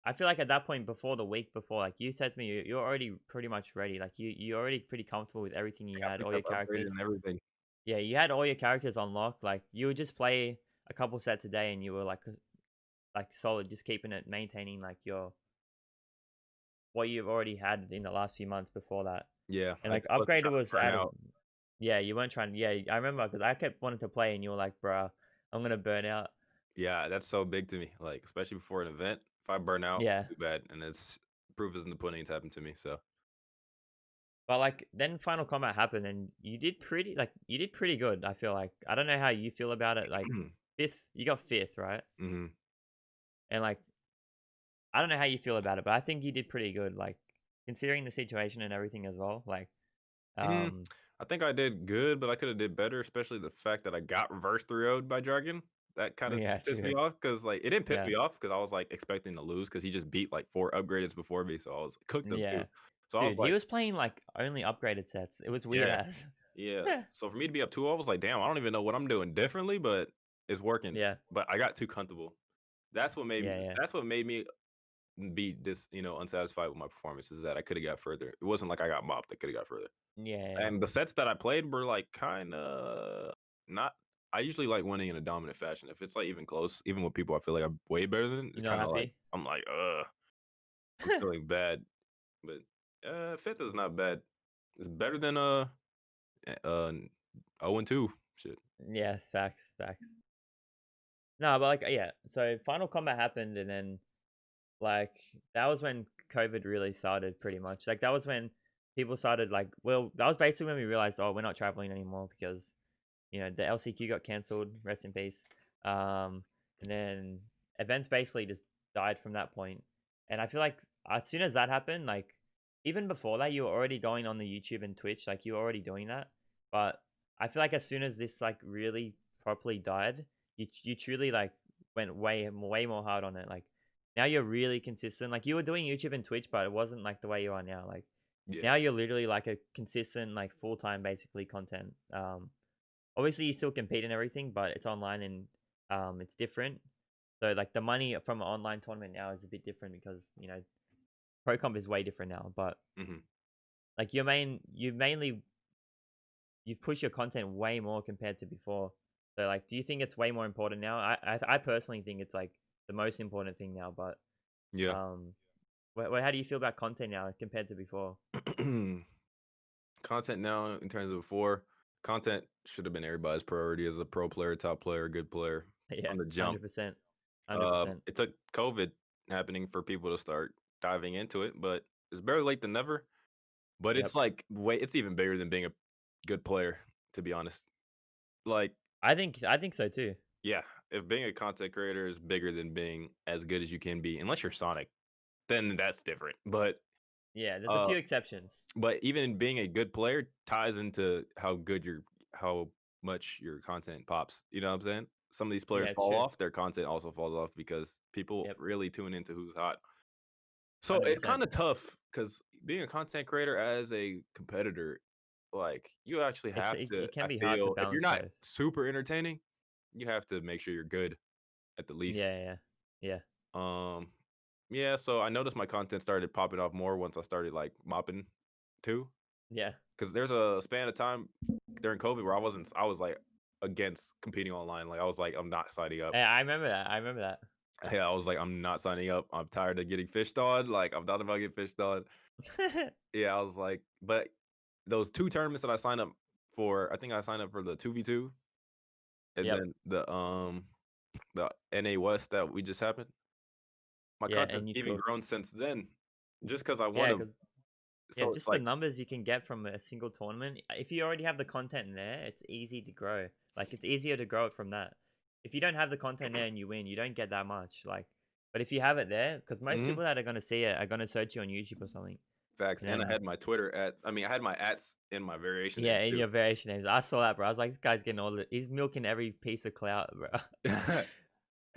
I feel like at that point before the week before, like you said to me, you're already pretty much ready. Like you're already pretty comfortable with everything you Got had, all picked your up, upgraded, characters. and everything. Yeah, you had all your characters unlocked. Like you would just play a couple sets a day, and you were like solid, just keeping it, maintaining like your what you've already had in the last few months before that. Yeah, And like, like I wasn't upgraded trying to was burn out of out. yeah, you weren't trying. Yeah, I remember because I kept wanting to play, and you were like, "Bruh, I'm gonna burn out." Yeah, that's so big to me, like, especially before an event. If I burn out, Yeah, too bad, and it's proof is in the pudding, it's happened to me, so but like then Final Combat happened, and you did pretty good. I feel like I don't know how you feel about it. Like fifth, you got fifth, right? Mhm. And like I don't know how you feel about it, but I think you did pretty good. Like considering the situation and everything as well. Like Mm, um, I think I did good, but I coulda did better, especially the fact that I got reverse 3-0'd by Jargon. That kinda yeah, pissed me true. off, cause like, it didn't piss Yeah, me off, cause I was, like, expecting to lose, cause he just beat, like, 4 upgradeds before me, so I was cooked him too. yeah, So I was dude, he like, was playing like only upgraded sets. It was weird yeah. as. Yeah. So for me to be up 2-0, I was like, "Damn, I don't even know what I'm doing differently, but it's working." Yeah, But I got too comfortable. yeah, yeah, That's what made me be unsatisfied with my performance, is that I coulda got further. It wasn't like I got mopped, I coulda got further. yeah, yeah. And the sets that I played were, like, kinda not. I usually like winning in a dominant fashion. If it's, like, even close, even with people I feel like I'm way better than, it's You're not kinda like happy? I'm like, "Ugh," I'm feeling bad. But, 5th is not bad. It's better than, 0-2. Shit. Yeah, facts, facts. No, but like yeah, so Final Combat happened, and then like that was when COVID really started, pretty much. Like that was when people started like, well, that was basically when we realized, oh, we're not traveling anymore because the LCQ got cancelled. Rest in peace. And then events basically just died from that point. And I feel like as soon as that happened, like even before that, you were already going on the YouTube and Twitch, like you were already doing that. But I feel like as soon as this like really properly died, you truly like went way more hard on it. Like now you're really consistent. Like you were doing YouTube and Twitch, but it wasn't like the way you are now. Like Yeah. now you're literally like a consistent, like full time basically content. Obviously you still compete and everything, but it's online and it's different. So like the money from an online tournament now is a bit different because pro comp is way different now. But Mhm. like you've pushed your content way more compared to before. So like, do you think it's way more important now? I personally think it's like the most important thing now. But Yeah. um, how do you feel about content now compared to before? Content now in terms of before, content should have been everybody's priority as a pro player, top player, good player Yeah, from the jump. 100%, 100%. It took COVID happening for people to start diving into it, but it's better late than never. But Yep. it's like it's even bigger than being a good player, to be honest. Like, I think so too. yeah, if being a content creator is bigger than being as good as you can be, unless you're Sonic, then that's different. Yeah, there's a Uh few exceptions. But even being a good player ties into how much your content pops. You know what I'm saying? Some of these Yeah, players it's fall true. off, their content also falls off because people Yep, really tune into who's hot. So it's 100%. kind of tough because being a content creator as a competitor, like, you actually have to, it can I be hard to feel, if you're balance not both. super entertaining, you have to make sure you're good at the least. Yeah, yeah, yeah, Um, yeah, so I noticed my content started popping off more once I started, like, mopping too. yeah. Because there's a span of time during COVID where I was, like, against competing online, like, I was like, "I'm not signing up." I remember that. I remember that. Yeah, I was like, "I'm not signing up. I'm tired of getting fished on, like, I'm not about to get fished on." Yeah, I was like, but those 2 tournaments that I signed up for, I think I signed up for the 2v2 and Yep. then the NA West that we just happened. My Yeah, content's and you even cooked. grown since then, just because I Yeah, wanna, because yeah, so it's just the like, numbers you can get from a single tournament. If you already have the content there, it's easy to grow. Like it's easier to grow it from that. If you don't have the content there and you win, you don't get that much. Like, but if you have it there, because most mhm, people that are gonna see it are gonna search you on YouTube or something. facts, and I And had my Twitter at, I mean, I had my ats in my variation name yeah, in too. your variation names, I saw that, bro. I was like, this guy's getting all the, he's milking every piece of clout, bro.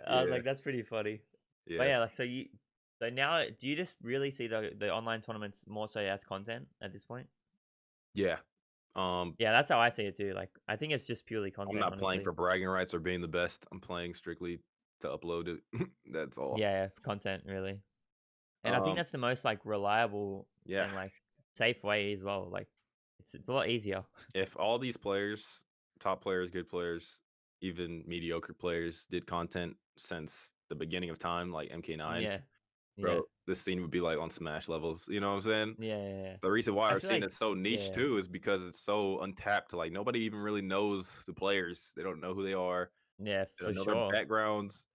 I was Yeah, like, that's pretty funny. But yeah, yeah, like so now do you just really see the online tournaments more so as content at this point? yeah. Um, Yeah, that's how I see it too. Like I think it's just purely I'm content, not playing honestly. for bragging rights or being the best. I'm playing strictly to upload it. That's all. Yeah, yeah, content really. And I think Um, that's the most like reliable yeah. and like safe way as well. Like it's a lot easier. If all these players, top players, good players, even mediocre players, did content since the beginning of time, like MK9, Yeah. Yeah. bro, this scene would be like on Smash levels. You know what I'm saying? Yeah, yeah, yeah. The reason why I our feel scene like is so niche yeah. too is because it's so untapped. Like nobody even really knows the players. They don't know who they are. Yeah, They for don't know their sure. backgrounds.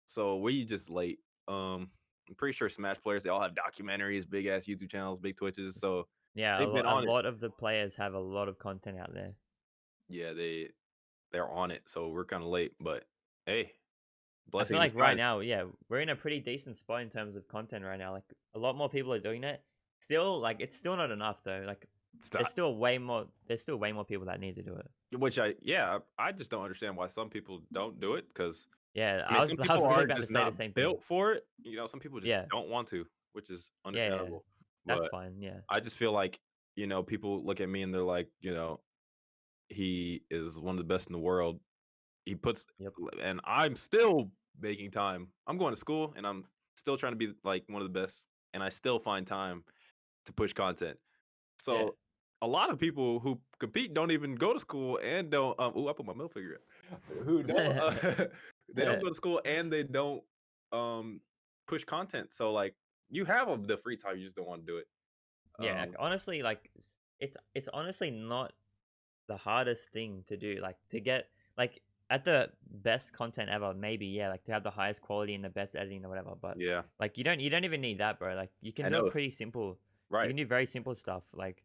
So we just late. I'm pretty sure Smash players, they all have documentaries, big ass YouTube channels, big Twitches. So Yeah, they've been a on it. lot of the players have a lot of content out there. Yeah, they're on it. So we're kind of late, but hey, I blessing feel in like right disguise. now, yeah, we're in a pretty decent spot in terms of content right now. Like a lot more people are doing it. Still, like it's still not enough though. Like Stop. there's still way more people that need to do it. Which I just don't understand why some people don't do it because Yeah, I mean some I people was literally are about to just say the not same thing. built for it. Some people just Yeah, don't want to, which is yeah, yeah. understandable. That's But fine. Yeah. I just feel like, people look at me and they're like, he is one of the best in the world. He puts Yep. and I'm still making time. I'm going to school and I'm still trying to be like one of the best and I still find time to push content. Yeah. So a lot of people who compete don't even go to school and don't I put my middle finger up. Who don't they don't go to school and they don't um push content. So like you have the free time, you just don't want to do it. Yeah. Honestly, like it's honestly not the hardest thing to do. Like to get like at the best content ever, maybe yeah, like to have the highest quality and the best editing or whatever. But Yeah, like you don't even need that, bro. Like you can I do it know. pretty simple. You Right. can do very simple stuff. Like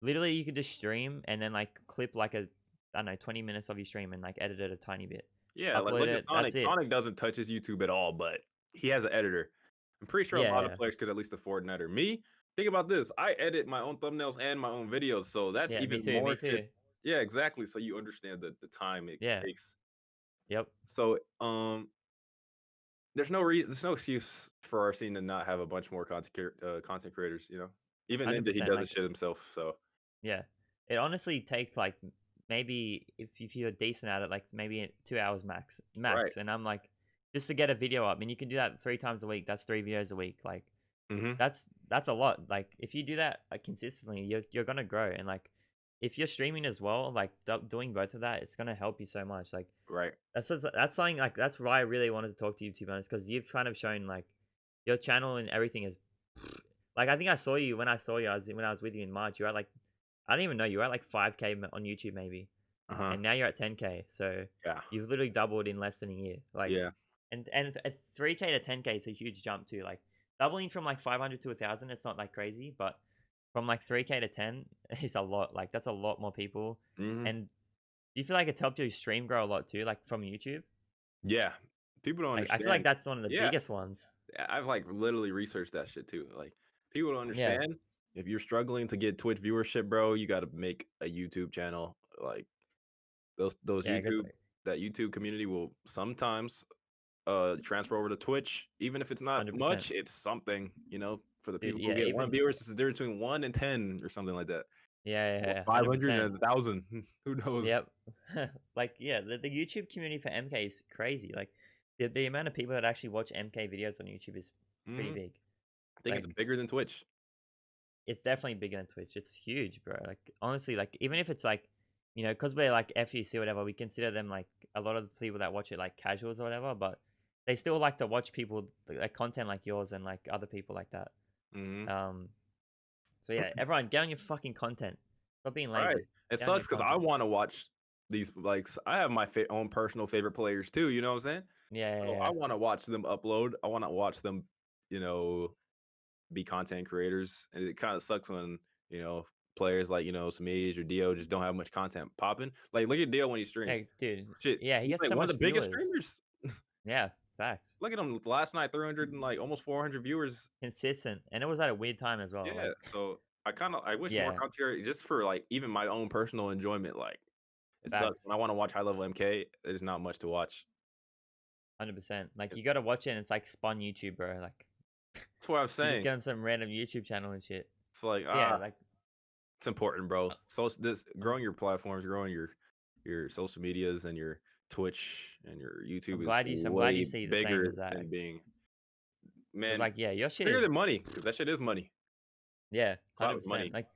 literally, you could just stream and then like clip like a I don't know 20 minutes of your stream and like edit it a tiny bit, Yeah, like upload look at it. That's Sonic. it. Sonic doesn't touch his YouTube at all, but he has an editor. I'm pretty sure a Yeah, lot of yeah, players could at least afford an editor. Me, think about this. I edit my own thumbnails and my own videos, so that's yeah. Me even too. Me more shit. too. Yeah, exactly. So you understand the time it Yeah. takes. Yep. So there's no excuse for our scene to not have a bunch more content creators. Even Hundred Ninja, he percent. does this Like shit himself. So yeah, it honestly takes like maybe if you're decent at it, like maybe 2 hours right. max. And I'm like, just to get a video up, and you can do that 3 times a week. That's 3 videos a week. Like Hmm. that's a lot. Like if you do that consistently, you're gonna grow. And like if you're streaming as well, like doing both of that, it's gonna help you so much. Like Right. that's something like that's why I really wanted to talk to you, to be honest, because you've kind of shown like your channel and everything is like I think I saw you when I saw you. When I was with you in March. You're at like I don't even know. You're at like 5K on YouTube maybe, Uh huh. and now you're at 10K. So Yeah. you've literally doubled in less than a year. Like, Yeah. and a 3K to 10K is a huge jump too. Like doubling from like 500 to 1,000, it's not like crazy, but from like 3K to 10 is a lot. Like that's a lot more people. Hmm. And do you feel like it's helped your stream grow a lot too, like from YouTube? Yeah. People don't Like I feel like understand. that's one of the Yeah. biggest ones. I've like literally researched that shit too. Like people don't Yeah, understand. If you're struggling to get Twitch viewership, bro, you got to make a YouTube channel. Like those yeah, because that YouTube community will sometimes transfer over to Twitch, even if it's not 100%, much. It's something, for the dude. people who Yeah, get one even viewers. It's the difference between 1 and 10 or something like that. Yeah, yeah, yeah, 500 100%. and 1,000. Who knows? Yep. Like, yeah, the YouTube community for MK is crazy. Like, the amount of people that actually watch MK videos on YouTube is pretty Mhm. big. I think it's Like, bigger than Twitch. it's definitely bigger than Twitch. It's huge, bro. Like, honestly, like, even if it's like, because we're like FUC or whatever, we consider them like a lot of the people that watch it like casuals or whatever, but they still like to watch people like content like yours and like other people like that. Mhm. Um, so yeah, everyone get on your fucking content. Stop being Right. lazy. It Get on your sucks because I content. wanna watch these, like, I have my own personal favorite players too, you know what I'm saying? Yeah, yeah, So I yeah. wanna watch them upload. I wanna watch them, you know, be content creators, and it kinda sucks when, you know, players like, Samiz or Dio just don't have much content popping. Like, look at Dio when he streams. Hey, dude. Shit, Yeah, he he's gets like so one of much the biggest viewers. streamers. Yeah, facts. Look at him last night, 300 and, like, almost 400 viewers. Consistent, and it was at a weird time as well. Yeah, Like, so I wish more yeah, content just for, like, even my own personal enjoyment, like, it sucks facts. when I wanna watch high level MK, there's not much to watch. 100%. Like, It you gotta watch it, and it's like Spun YouTube, bro. Like, That's what I'm you just saying. get on some random YouTube channel and shit. It's like, Yeah, like, it's important, bro. uh, So this I'm, growing your platforms, growing your social medias and your Twitch and your I'm YouTube is glad you way see the same bigger as that. than being Cause man, like, yeah, your shit bigger is than money, because that shit is money. yeah, Clout hundred is percent. money. Like,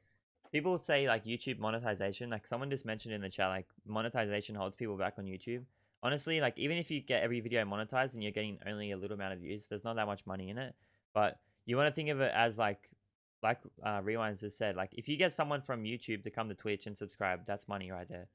people say like YouTube monetization. Like, someone just mentioned in the chat, like monetization holds people back on YouTube. Honestly, like even if you get every video monetized and you're getting only a little amount of views, there's not that much money in it. But you want to think of it as like Rewinds just said, like if you get someone from YouTube to come to Twitch and subscribe, that's money right there.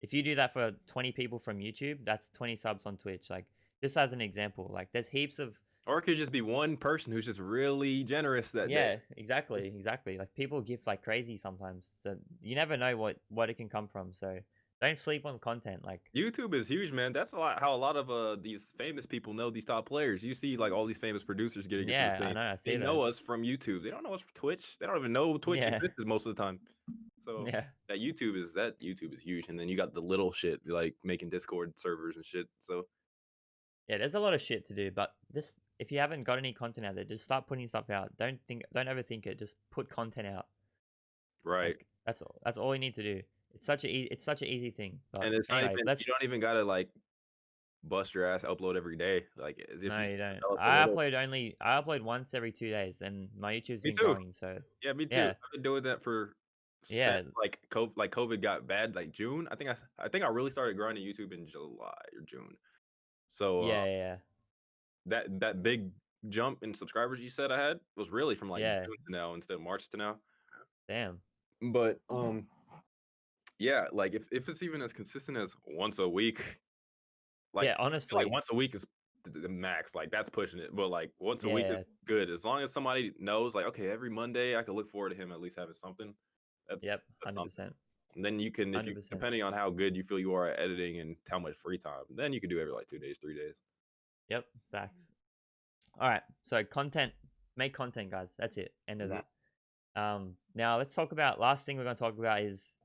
If you do that for 20 people from YouTube, that's 20 subs on Twitch. Like, just as an example, like there's heaps of Or it could just be one person who's just really generous that day. yeah, exactly. Like, people give like crazy sometimes, so you never know what it can come from. So don't sleep on content. Like, YouTube is huge, man. That's a lot how a lot of these famous people know these top players. You see like all these famous producers getting into the yeah, I scene. know, I They see know us those. from YouTube. They don't know us from Twitch. They don't even know Twitch Yeah, exists most of the time. So yeah, that YouTube is huge. And then you got the little shit like making Discord servers and shit. So yeah. There's a lot of shit to do, but just if you haven't got any content out there, just start putting stuff out. Don't overthink it. Just put content out. right. Like, that's all you need to do. It's such an easy thing. But And it's not anyway, even let's you don't even gotta like bust your ass upload every day. Like as if no, you you don't. develop a little. I upload once every 2 days, and my YouTube's Me been too. growing. So Yeah, me too. yeah, I've been doing that for since yeah, like COVID got bad, like June. I think I really started grinding YouTube in July or June. So yeah. that big jump in subscribers you said I had was really from like Yeah. June to now instead of March to now. Damn. But yeah, like if it's even as consistent as once a week, like Yeah, I feel like honestly. once a week is the max. Like that's pushing it. But like once a week is Yeah. good as long as somebody knows like okay, every Monday I could look forward to him at least having something. That's Yep. that's something. 100%. And then you can, if you 100%. depending on how good you feel you are at editing and how much free time, then you could do every like 2 days, 3 days. Yep. Facts. All right. So content, make content, guys. That's it. End of Mhm. that. Now let's talk about last thing we're going to talk about is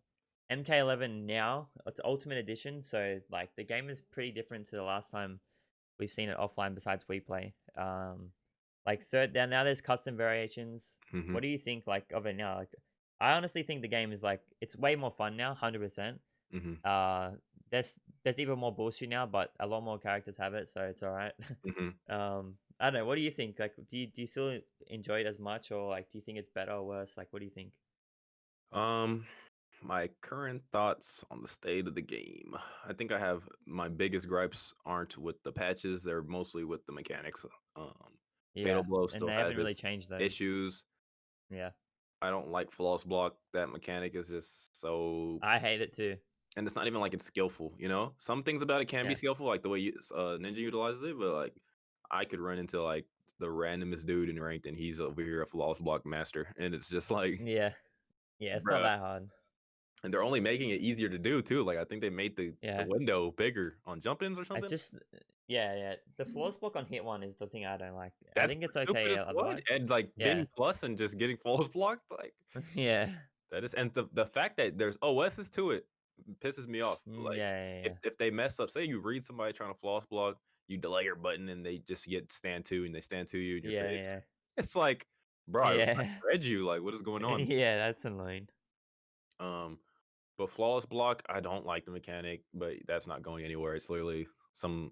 MK11 now. It's Ultimate Edition. So like the game is pretty different to the last time we've seen it offline besides we play. Like third down now there's custom variations. Mhm. What do you think like of it now? Like, I honestly think the game is like it's way more fun now, 100%. Mhm. Uh, there's even more bullshit now, but a lot more characters have it, so it's all right. Mhm. I don't know. What do you think? Like, do you still enjoy it as much, or like, do you think it's better or worse? Like, what do you think? Um, my current thoughts on the state of the game. I think I have my biggest gripes aren't with the patches; they're mostly with the mechanics. Fatal Yeah, Blow and still they has haven't really its changed those. issues. Yeah, I don't like Flawless Block. That mechanic is just so I hate it too. and it's not even like it's skillful, you know? Some things about it can be Yeah, skillful, like the way Ninja utilizes it, but like I could run into like the randomest dude in ranked and he's over here a flawless block master. And it's just like, yeah, yeah. It's not bruh. that hard. And they're only making it easier to do too. Like I think they made the Yeah, window bigger on jump ins or I something. just yeah. The flawless block on hit one is the thing I don't like. I That's think the it's okay stupidest one. otherwise. And like Yeah, getting plus and just getting flawless blocked, like yeah, that is and the fact that there's OSs to it pisses me off. Like yeah. if they mess up, say you read somebody trying to floss block, you delay your button and they just get stand two and they stand to you in your Yeah, face. yeah, It's like, bro, I yeah. read you. Like, what is going on? Yeah, that's annoying. Um, but flawless block, I don't like the mechanic, but that's not going anywhere. It's literally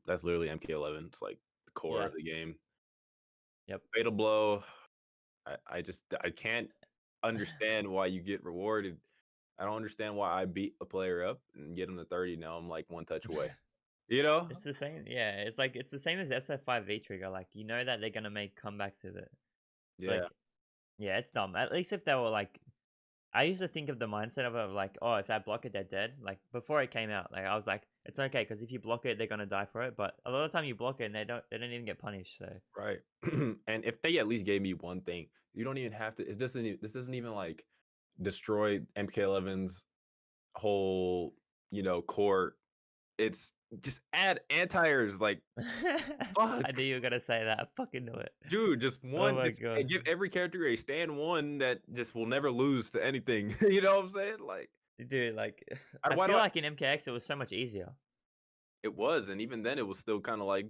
that's literally MK11. It's like the core Yeah. of the game. Yep. Fatal blow, I can't understand why you get rewarded. I don't understand why I beat a player up and get him to 30. Now I'm like one touch away. You know? It's the same. Yeah, it's like it's the same as SF5 V trigger. Like you know that they're gonna make comebacks with it. Yeah, Like yeah, it's dumb. At least if they were like, I used to think of the mindset of it like, oh, if I block it, they're dead. Like before it came out, like I was like, it's okay because if you block it, they're gonna die for it. But a lot of the time you block it and they don't even get punished. So right. And if they at least gave me one thing, you don't even have to. This doesn't even like destroy MK11's whole core. It's just add anti-airs. Like I knew fuck. you were gonna say that. I fucking knew it. Dude, just Oh one, my just and god. give every character a stand one that just will never lose to anything. You know what I'm saying? Like, Dude, like I why do feel I? like in MKX it was so much easier. It was, and even then, it was still kind of like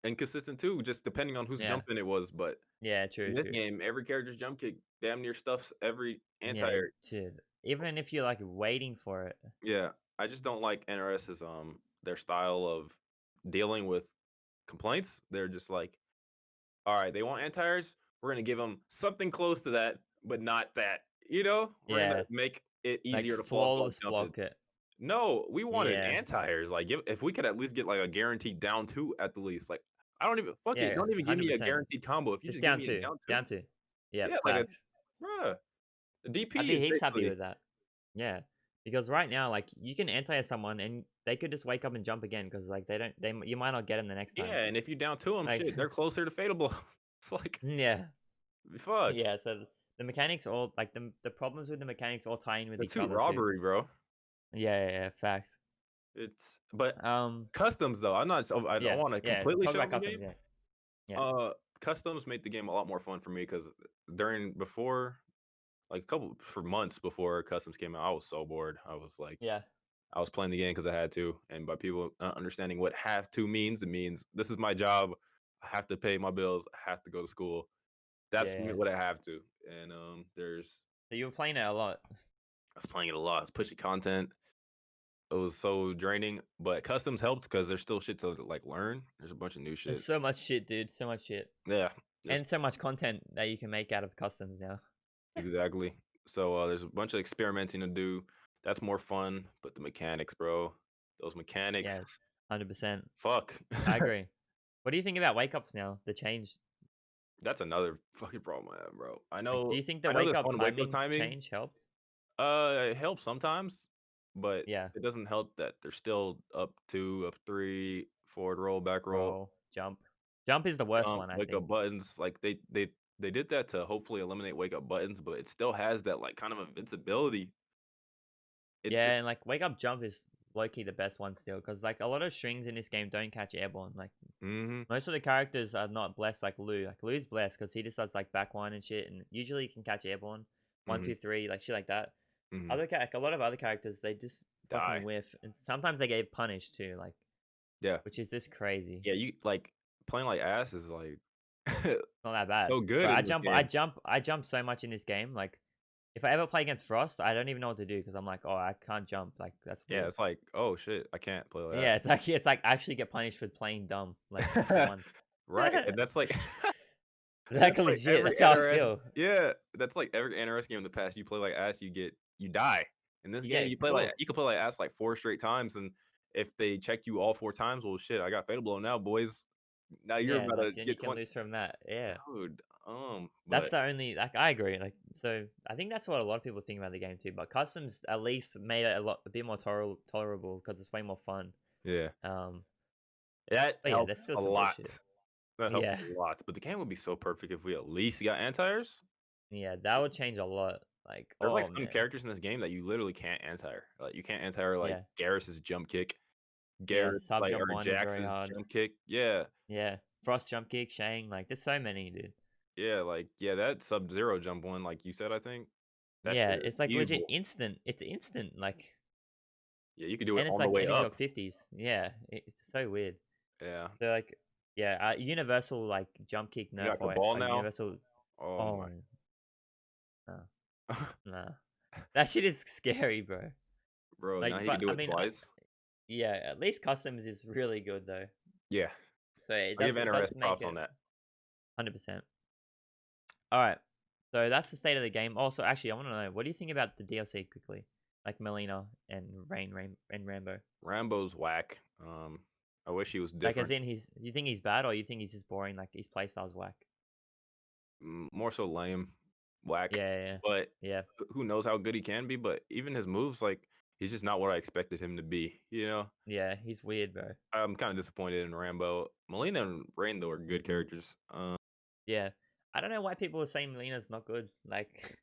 inconsistent too, just depending on whose Yeah. jumping it was. But Yeah, in true, this true. game, every character's jump kick damn near stuffs every Yeah, anti-air. dude. Even if you're like waiting for it. Yeah, I just don't like NRS's their style of dealing with complaints. They're just like, all right, they want anti-airs. We're gonna give them something close to that, but not that. We're gonna Yeah. make it Like easier to flawless block flawless jump block ins. it. No, we wanted Yeah. anti-airs. Like, if we could at least get like a guaranteed down two at the least. Like, I don't even fuck it. Yeah, Don't even give me a 100%. guaranteed combo. If you Just just give down me a 2. down Down two, 2. Yeah, yeah, like facts. bruh, a I'd DP be is heaps happy basically with that. Yeah. Because right now, like, you can anti someone and they could just wake up and jump again because, like, you might not get them the next time. yeah. And if you down two them, Like, shit, they're closer to fatal blow. It's like yeah. fuck. Yeah, so the mechanics all, like, the problems with the mechanics all tie in with The each two other too. robbery, bro. Yeah, facts. But Um, customs though. I don't yeah, want to yeah. completely Talk shit about on the customs, game. yeah. Yeah. Customs made the game a lot more fun for me because before, like a couple for months before customs came out, I was so bored. I was like, Yeah. I was playing the game because I had to, and by people not understanding what have to means, it means this is my job. I have to pay my bills. I have to go to school. That's Yeah. what I have to. And So you were playing it a lot. I was playing it a lot. I was pushing content. It was so draining, but customs helped because there's still shit to like learn. There's a bunch of new There's shit. so much shit, dude. So much shit. Yeah, there's And so much content that you can make out of customs now. exactly. So there's a bunch of experimenting to do. That's more fun, but the mechanics, bro, those mechanics, Yeah, 100%. fuck. I agree. What do you think about wake ups now? The change. That's another fucking problem I have, bro. Like, do you think the I know wake the up phone wake up timing timing. change helps? It helps sometimes, but Yeah. it doesn't help that they're still up two, up three, forward roll, back roll, Roll, jump. Jump is the worst one, I wake think. up buttons. Like they did that to hopefully eliminate wake up buttons, but it still has that like kind of invincibility. It's Yeah, and like wake up jump is low key the best one still, because like a lot of strings in this game don't catch airborne. Like mm-hmm, most of the characters are not blessed like Lou. Like Lou's blessed because he just does like back one and shit, and usually he can catch airborne. One, mm-hmm, two, three, like shit like that. mm-hmm. Like a lot of other characters, they just fucking Die. whiff, and sometimes they get punished too, like Yeah. which is just crazy. Yeah, you like playing like ass is like It's not that bad, so good bro. in this game. I jump so much in this game. Like if I ever play against Frost, I don't even know what to do because I'm like, oh, I can't jump. Like that's Yeah, weird. it's like, oh shit, I can't play like Yeah, it's like actually get punished for playing dumb like for that. once. Right. And that's like Like that's like legit, every that's how I NRS. feel. Yeah, that's like every NRS game in the past. You play like ass, you die. In this You game, get you can cooked. play like ass like 4 straight times, and if they check you all 4 times, well, shit, I got fatal blow now, boys. Now you're Yeah, about like to then you get can lose from that. Yeah. dude. That's But the only like I agree. Like so I think that's what a lot of people think about the game too. But customs at least made it a bit more tolerable because it's way more fun. yeah, Um that but yeah, helps there's still a some lot. bullshit. That helps Yeah. a lot. But the game would be so perfect if we at least got anti-airs. Yeah, that would change a lot. Like, There's like oh some man. characters in this game that you literally can't anti-air. Like you can't anti-air like Yeah. Garrus's jump kick, Yeah, Garrus sub like jump or one is very Jax's hard. jump kick. Yeah. Yeah. Frost jump kick, Shang, like there's so many, dude. Yeah, like yeah, that Sub-Zero jump one, like you said, I think that shit Yeah, is it's like legit evil. instant. It's instant, like Yeah, you could do it and it's on the like way and he's up. got 50s. Yeah, it's so weird. Yeah, So like yeah, universal like jump kick you nerf got or Cabal like now. universal Oh oh my. no. Nah. That shit is scary, bro. Bro, now Like, he can but do I it mean, twice. yeah, at least customs is really good though. Yeah. So it I give does it does NRS make props on it that. 100%. All right. So that's the state of the game. Also, actually, I want to know what do you think about the DLC quickly, like Melina and Rain and Rambo. Rambo's whack. I wish he was Like, as different. in, you think he's bad, or you think he's just boring? Like his playstyle's whack. More so lame, whack. Yeah, yeah, But yeah, who knows how good he can be? But even his moves, like he's just not what I expected him to be. You know, yeah. He's weird, bro. I'm kind of disappointed in Rambo. Melina and Rain though are good characters. Yeah, I don't know why people are saying Melina's not good. Like,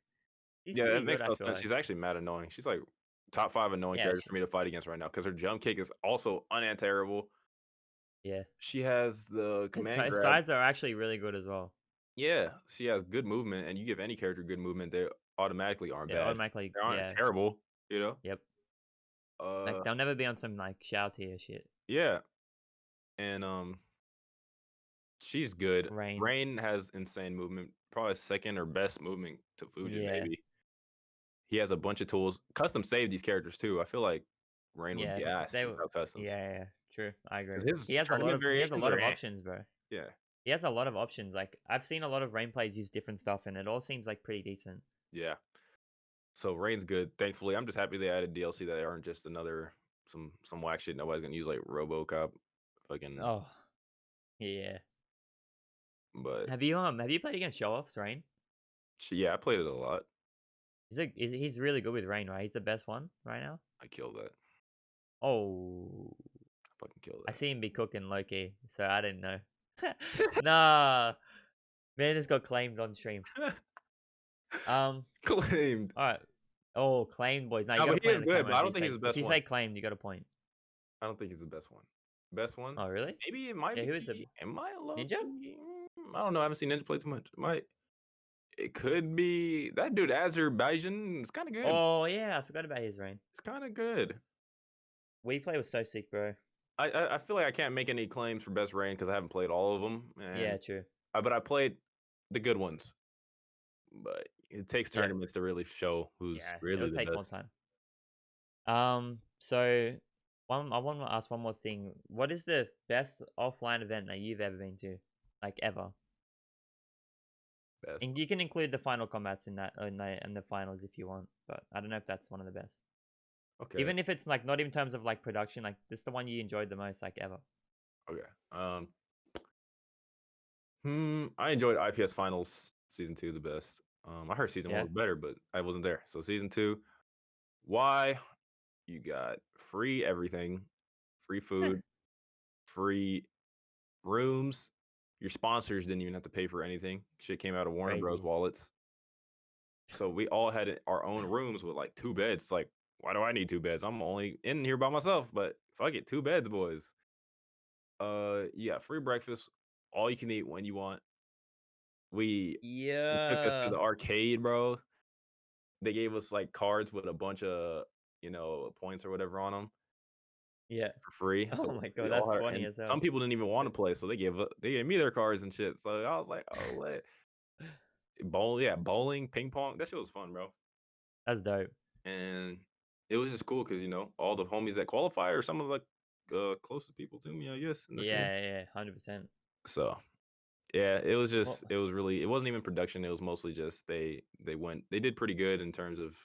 he's Yeah, that pretty good. makes I no feel sense. like. She's actually mad annoying. She's like top 5 annoying Yeah, characters for me to fight against right now because her jump kick is also unanswerable. yeah. She has the command His grab. sides are actually really good as well. Yeah, she has good movement, and you give any character good movement, they automatically aren't Yeah, bad. automatically. They aren't Yeah, terrible, you know. yep. Like Uh, they'll never be on some like shout tier shit. yeah, and she's good. Rain. Rain has insane movement, probably second or best movement to Fujin. Yeah, Maybe he has a bunch of tools. Custom save these characters too. I feel like Rain would yeah. be ass They. without customs Yeah, yeah. True. I agree. because his He has a lot tournament of. He has a variations lot are of options, bro. yeah. He has a lot of options. Like I've seen a lot of Rain plays use different stuff, and it all seems like pretty decent. Yeah. So Rain's good. Thankfully, I'm just happy they added DLC that aren't just another some whack shit nobody's gonna use like RoboCop, fucking. Oh, yeah. But Have you played against show offs, Rain? yeah, I played it a lot. He's really good with Rain, right? He's the best one right now. I killed that. Oh, I fucking killed I that. see him be cooking low key, so I didn't know. Nah, man, just got claimed on stream. Claimed. All right. Oh, claimed, boys. Now you No, got to but he point is at the good. camera But I don't think he's the if best you one. say claimed, you got to point. I don't think he's the best one. Best one? Oh, really? Maybe it might Yeah, be. who is it? Am I alone? Ninja? I don't know. I haven't seen Ninja play too much. It might. It could be that dude Azerbaijan. It's kind of good. Oh yeah, I forgot about his Rain. It's kind of good. We play was so sick, bro. I feel like I can't make any claims for best rain because I haven't played all of them. Yeah, And true. but I played the good ones. But it takes Yeah, tournaments to really show who's yeah. really It'll the take more best. time. So I want to ask one more thing. What is the best offline event that you've ever been to, like ever? Best. And you can include the final combats in that and the finals if you want, but I don't know if that's one of the best. Okay. Even if it's like not in terms of like production, like this is the one you enjoyed the most, like ever. Okay. I enjoyed IPS Finals season 2 the best. I heard season 1 Yeah. was better, but I wasn't there. So season 2, why? You got free everything, free food, free rooms. Your sponsors didn't even have to pay for anything. Shit came out of Warner Bros. Crazy. Wallets. So we all had our own rooms with like 2 beds. Like, why do I need 2 beds? I'm only in here by myself. But fuck it, 2 beds, boys. Yeah, free breakfast, all you can eat when you want. They took us to Yeah. the arcade, bro. They gave us like cards with a bunch of points or whatever on them Yeah. for free. Oh So my we god, all that's had, funny and as some hell. people didn't even want to play, so they gave me their cards and shit. So I was like, oh, what? Bowling, ping pong. That shit was fun, bro. That's dope. And it was just cool because all the homies that qualify are some of the closest people to me, I guess, in the scene. Yeah, yeah, 100%. So yeah, it was Well, just it wasn't even production. It was mostly just they did pretty good in terms of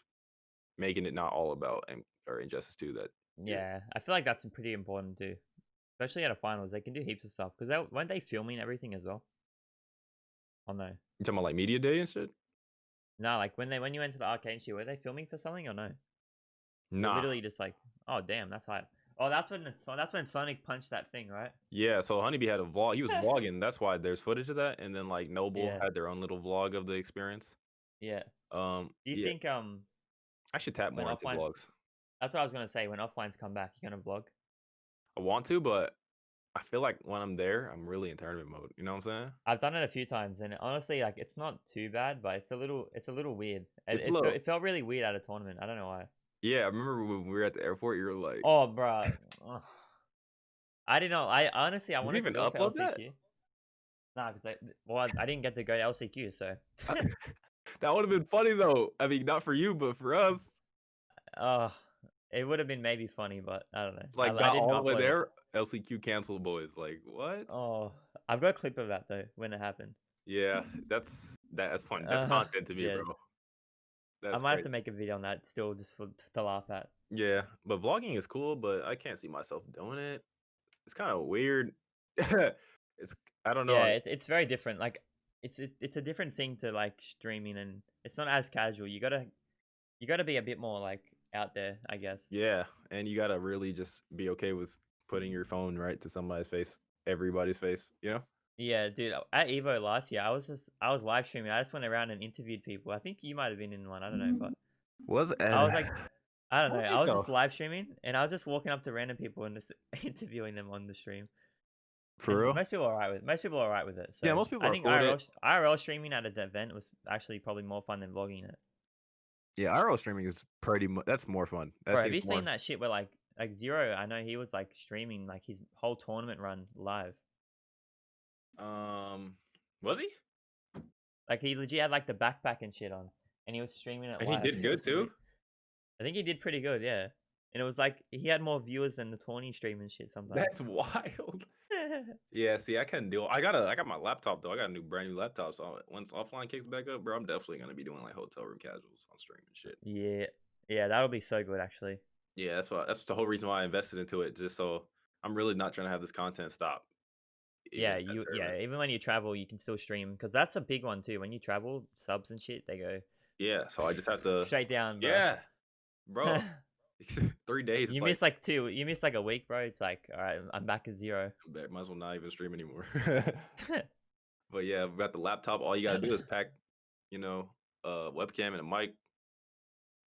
making it not all about or Injustice 2 that yeah, I feel like that's pretty important too, especially at a finals. They can do heaps of stuff because weren't they filming everything as well? Oh no, you talking about like media day and shit? no, like when you went to the arcade and shit, were they filming for something or no? They're Nah. literally just like, oh damn, that's hype. Oh, that's when Sonic punched that thing, right? Yeah, so Honeybee had a vlog. He was vlogging. That's why there's footage of that. And then like Noble Yeah, had their own little vlog of the experience. yeah. Do you Yeah, think I should tap when more into offline's vlogs. that's what I was gonna say, when offline's come back, you're gonna vlog? I want to, but I feel like when I'm there, I'm really in tournament mode. You know what I'm saying? I've done it a few times, and honestly, like it's not too bad, but it's a little weird. It's a little. It felt really weird at a tournament. I don't know why. Yeah, I remember when we were at the airport. You were like, Oh, bro. I didn't know. I honestly, I "Did you wanted to even go for upload that?" LCQ. Nah, because I didn't get to go to LCQ, so That would have been funny though. I mean, not for you, but for us. Oh, it would have been maybe funny, but I don't know. Like, I got didn't all the way upload it. there. LCQ cancel, boys. Like, what? Oh, I've got a clip of that though when it happened. Yeah, that's fun. That's content to me, Yeah, bro. I That's might have great. to make a video on that still just to laugh at. Yeah, but vlogging is cool, but I can't see myself doing it. It's kind of weird. It's I don't Yeah, know. it's very different. Like it's a different thing to like streaming, and it's not as casual. You gotta be a bit more like out there, I guess. Yeah, and you gotta really just be okay with putting your phone right to somebody's face, everybody's face. You know? Yeah, dude. At Evo last year, I was live streaming. I just went around and interviewed people. I think you might have been in one. I don't know, but Was I was I like, I don't know. don't I think was so. just live streaming, and I was just walking up to random people and just interviewing them on the stream. For And real? most people are alright with it. Yeah, So most people I are think cool with it. IRL streaming at an event was actually probably more fun than vlogging it. Yeah, IRL streaming is pretty much that's more fun. That Bro, have seems you seen more. that shit where like Zero? I know he was like streaming like his whole tournament run live. Um, was he? Like he legit had like the backpack and shit on, and he was streaming it And he live. did It good was too. weird. I think he did pretty good, yeah. And it was like he had more viewers than the tourney stream and shit sometimes. That's wild. Yeah, see, I couldn't deal. I got my laptop though. I got a brand new laptop. So once offline kicks back up, bro, I'm definitely gonna be doing like hotel room casuals on stream and shit. Yeah, yeah, that'll be so good actually. Yeah, that's the whole reason why I invested into it. Just so I'm really not trying to have this content stop, even at tournament. Even when you travel, you can still stream because that's a big one too. When you travel, subs and shit, they go Yeah, so I just have to. straight down, bro. Yeah, bro. 3 days. It's You like miss like two. You miss like a week, bro. It's like, all right, I'm back at zero. might as well not even stream anymore. But yeah, we got the laptop. All you gotta do is pack, you know, webcam and a mic,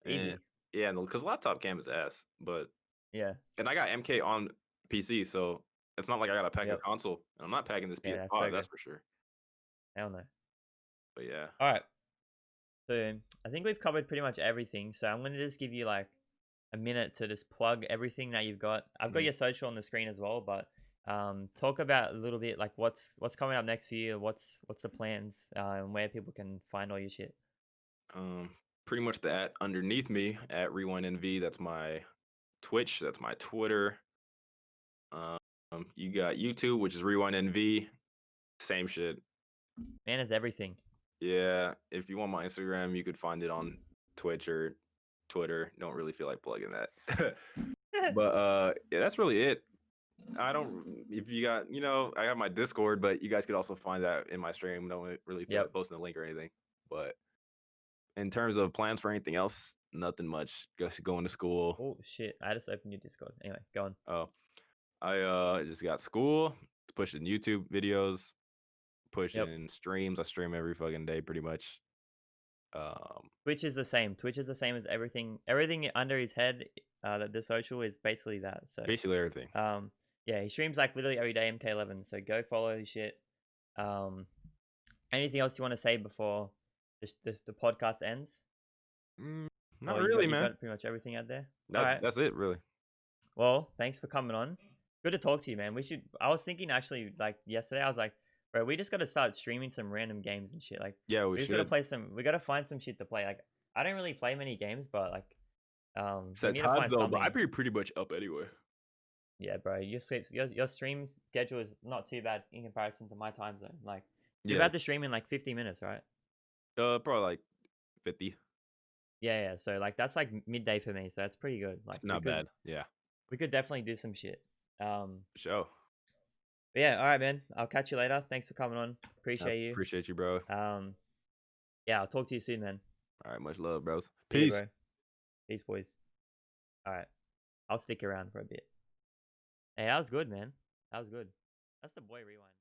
and Easy. yeah, because laptop cam is ass. But Yeah. and I got MK on PC, so it's not like I gotta pack a Yep. console. And I'm not packing this Yeah, PS5, that's so that's good. for sure. Hell no. But yeah, All right. So I think we've covered pretty much everything. So I'm gonna just give you like a minute to just plug everything that you've got. I've got Mhm. your social on the screen as well, but talk about a little bit like what's coming up next for you. What's the plans and where people can find all your shit. um, pretty much that underneath me at Rewind NV. That's my Twitch. That's my Twitter. Um, you got YouTube, which is Rewind NV. Same shit. Man is everything. Yeah, if you want my Instagram, you could find it on Twitch or Twitter. Don't really feel like plugging that. But yeah, that's really it. I don't if you got, I have my Discord, but you guys could also find that in my stream. Don't really feel like Yep. posting the link or anything. But in terms of plans for anything else, nothing much. Just going to school. Oh shit! I just opened your Discord. Anyway, go on. Oh, I just got school, pushing YouTube videos, Yep. pushing streams. I stream every fucking day pretty much. Twitch is the same. Twitch is the same as everything. Everything under his head, that the social is basically that. So, Basically everything. yeah, he streams like literally every day MK11. So go follow his shit. Anything else you want to say before the podcast ends? Not Or really, you man. got pretty much everything out there. That's it, really. Well, thanks for coming on. Good to talk to you, man. I was thinking actually like yesterday. I was like, bro, we just got to start streaming some random games and shit. Like, Yeah, we we just gotta should. play some. We gotta find some shit to play. Like, I don't really play many games, but like, we Set need to time find zone, but something. I'd be pretty much up anyway. Yeah, bro, your stream schedule is not too bad in comparison to my time zone. Like, you're Yeah. about to stream in like 50 minutes, right? Probably like 50. Yeah. So like that's like midday for me. So that's pretty good. Like, Not bad. Yeah. we could definitely do some shit. For sure. But yeah, all right, man. I'll catch you later. Thanks for coming on. Appreciate you. Appreciate you, bro. Yeah, I'll talk to you soon, man. All right, much love, bros. See ya, Peace. bro. Peace, boys. All right. I'll stick around for a bit. Hey, that was good, man. That was good. That's the boy rewind.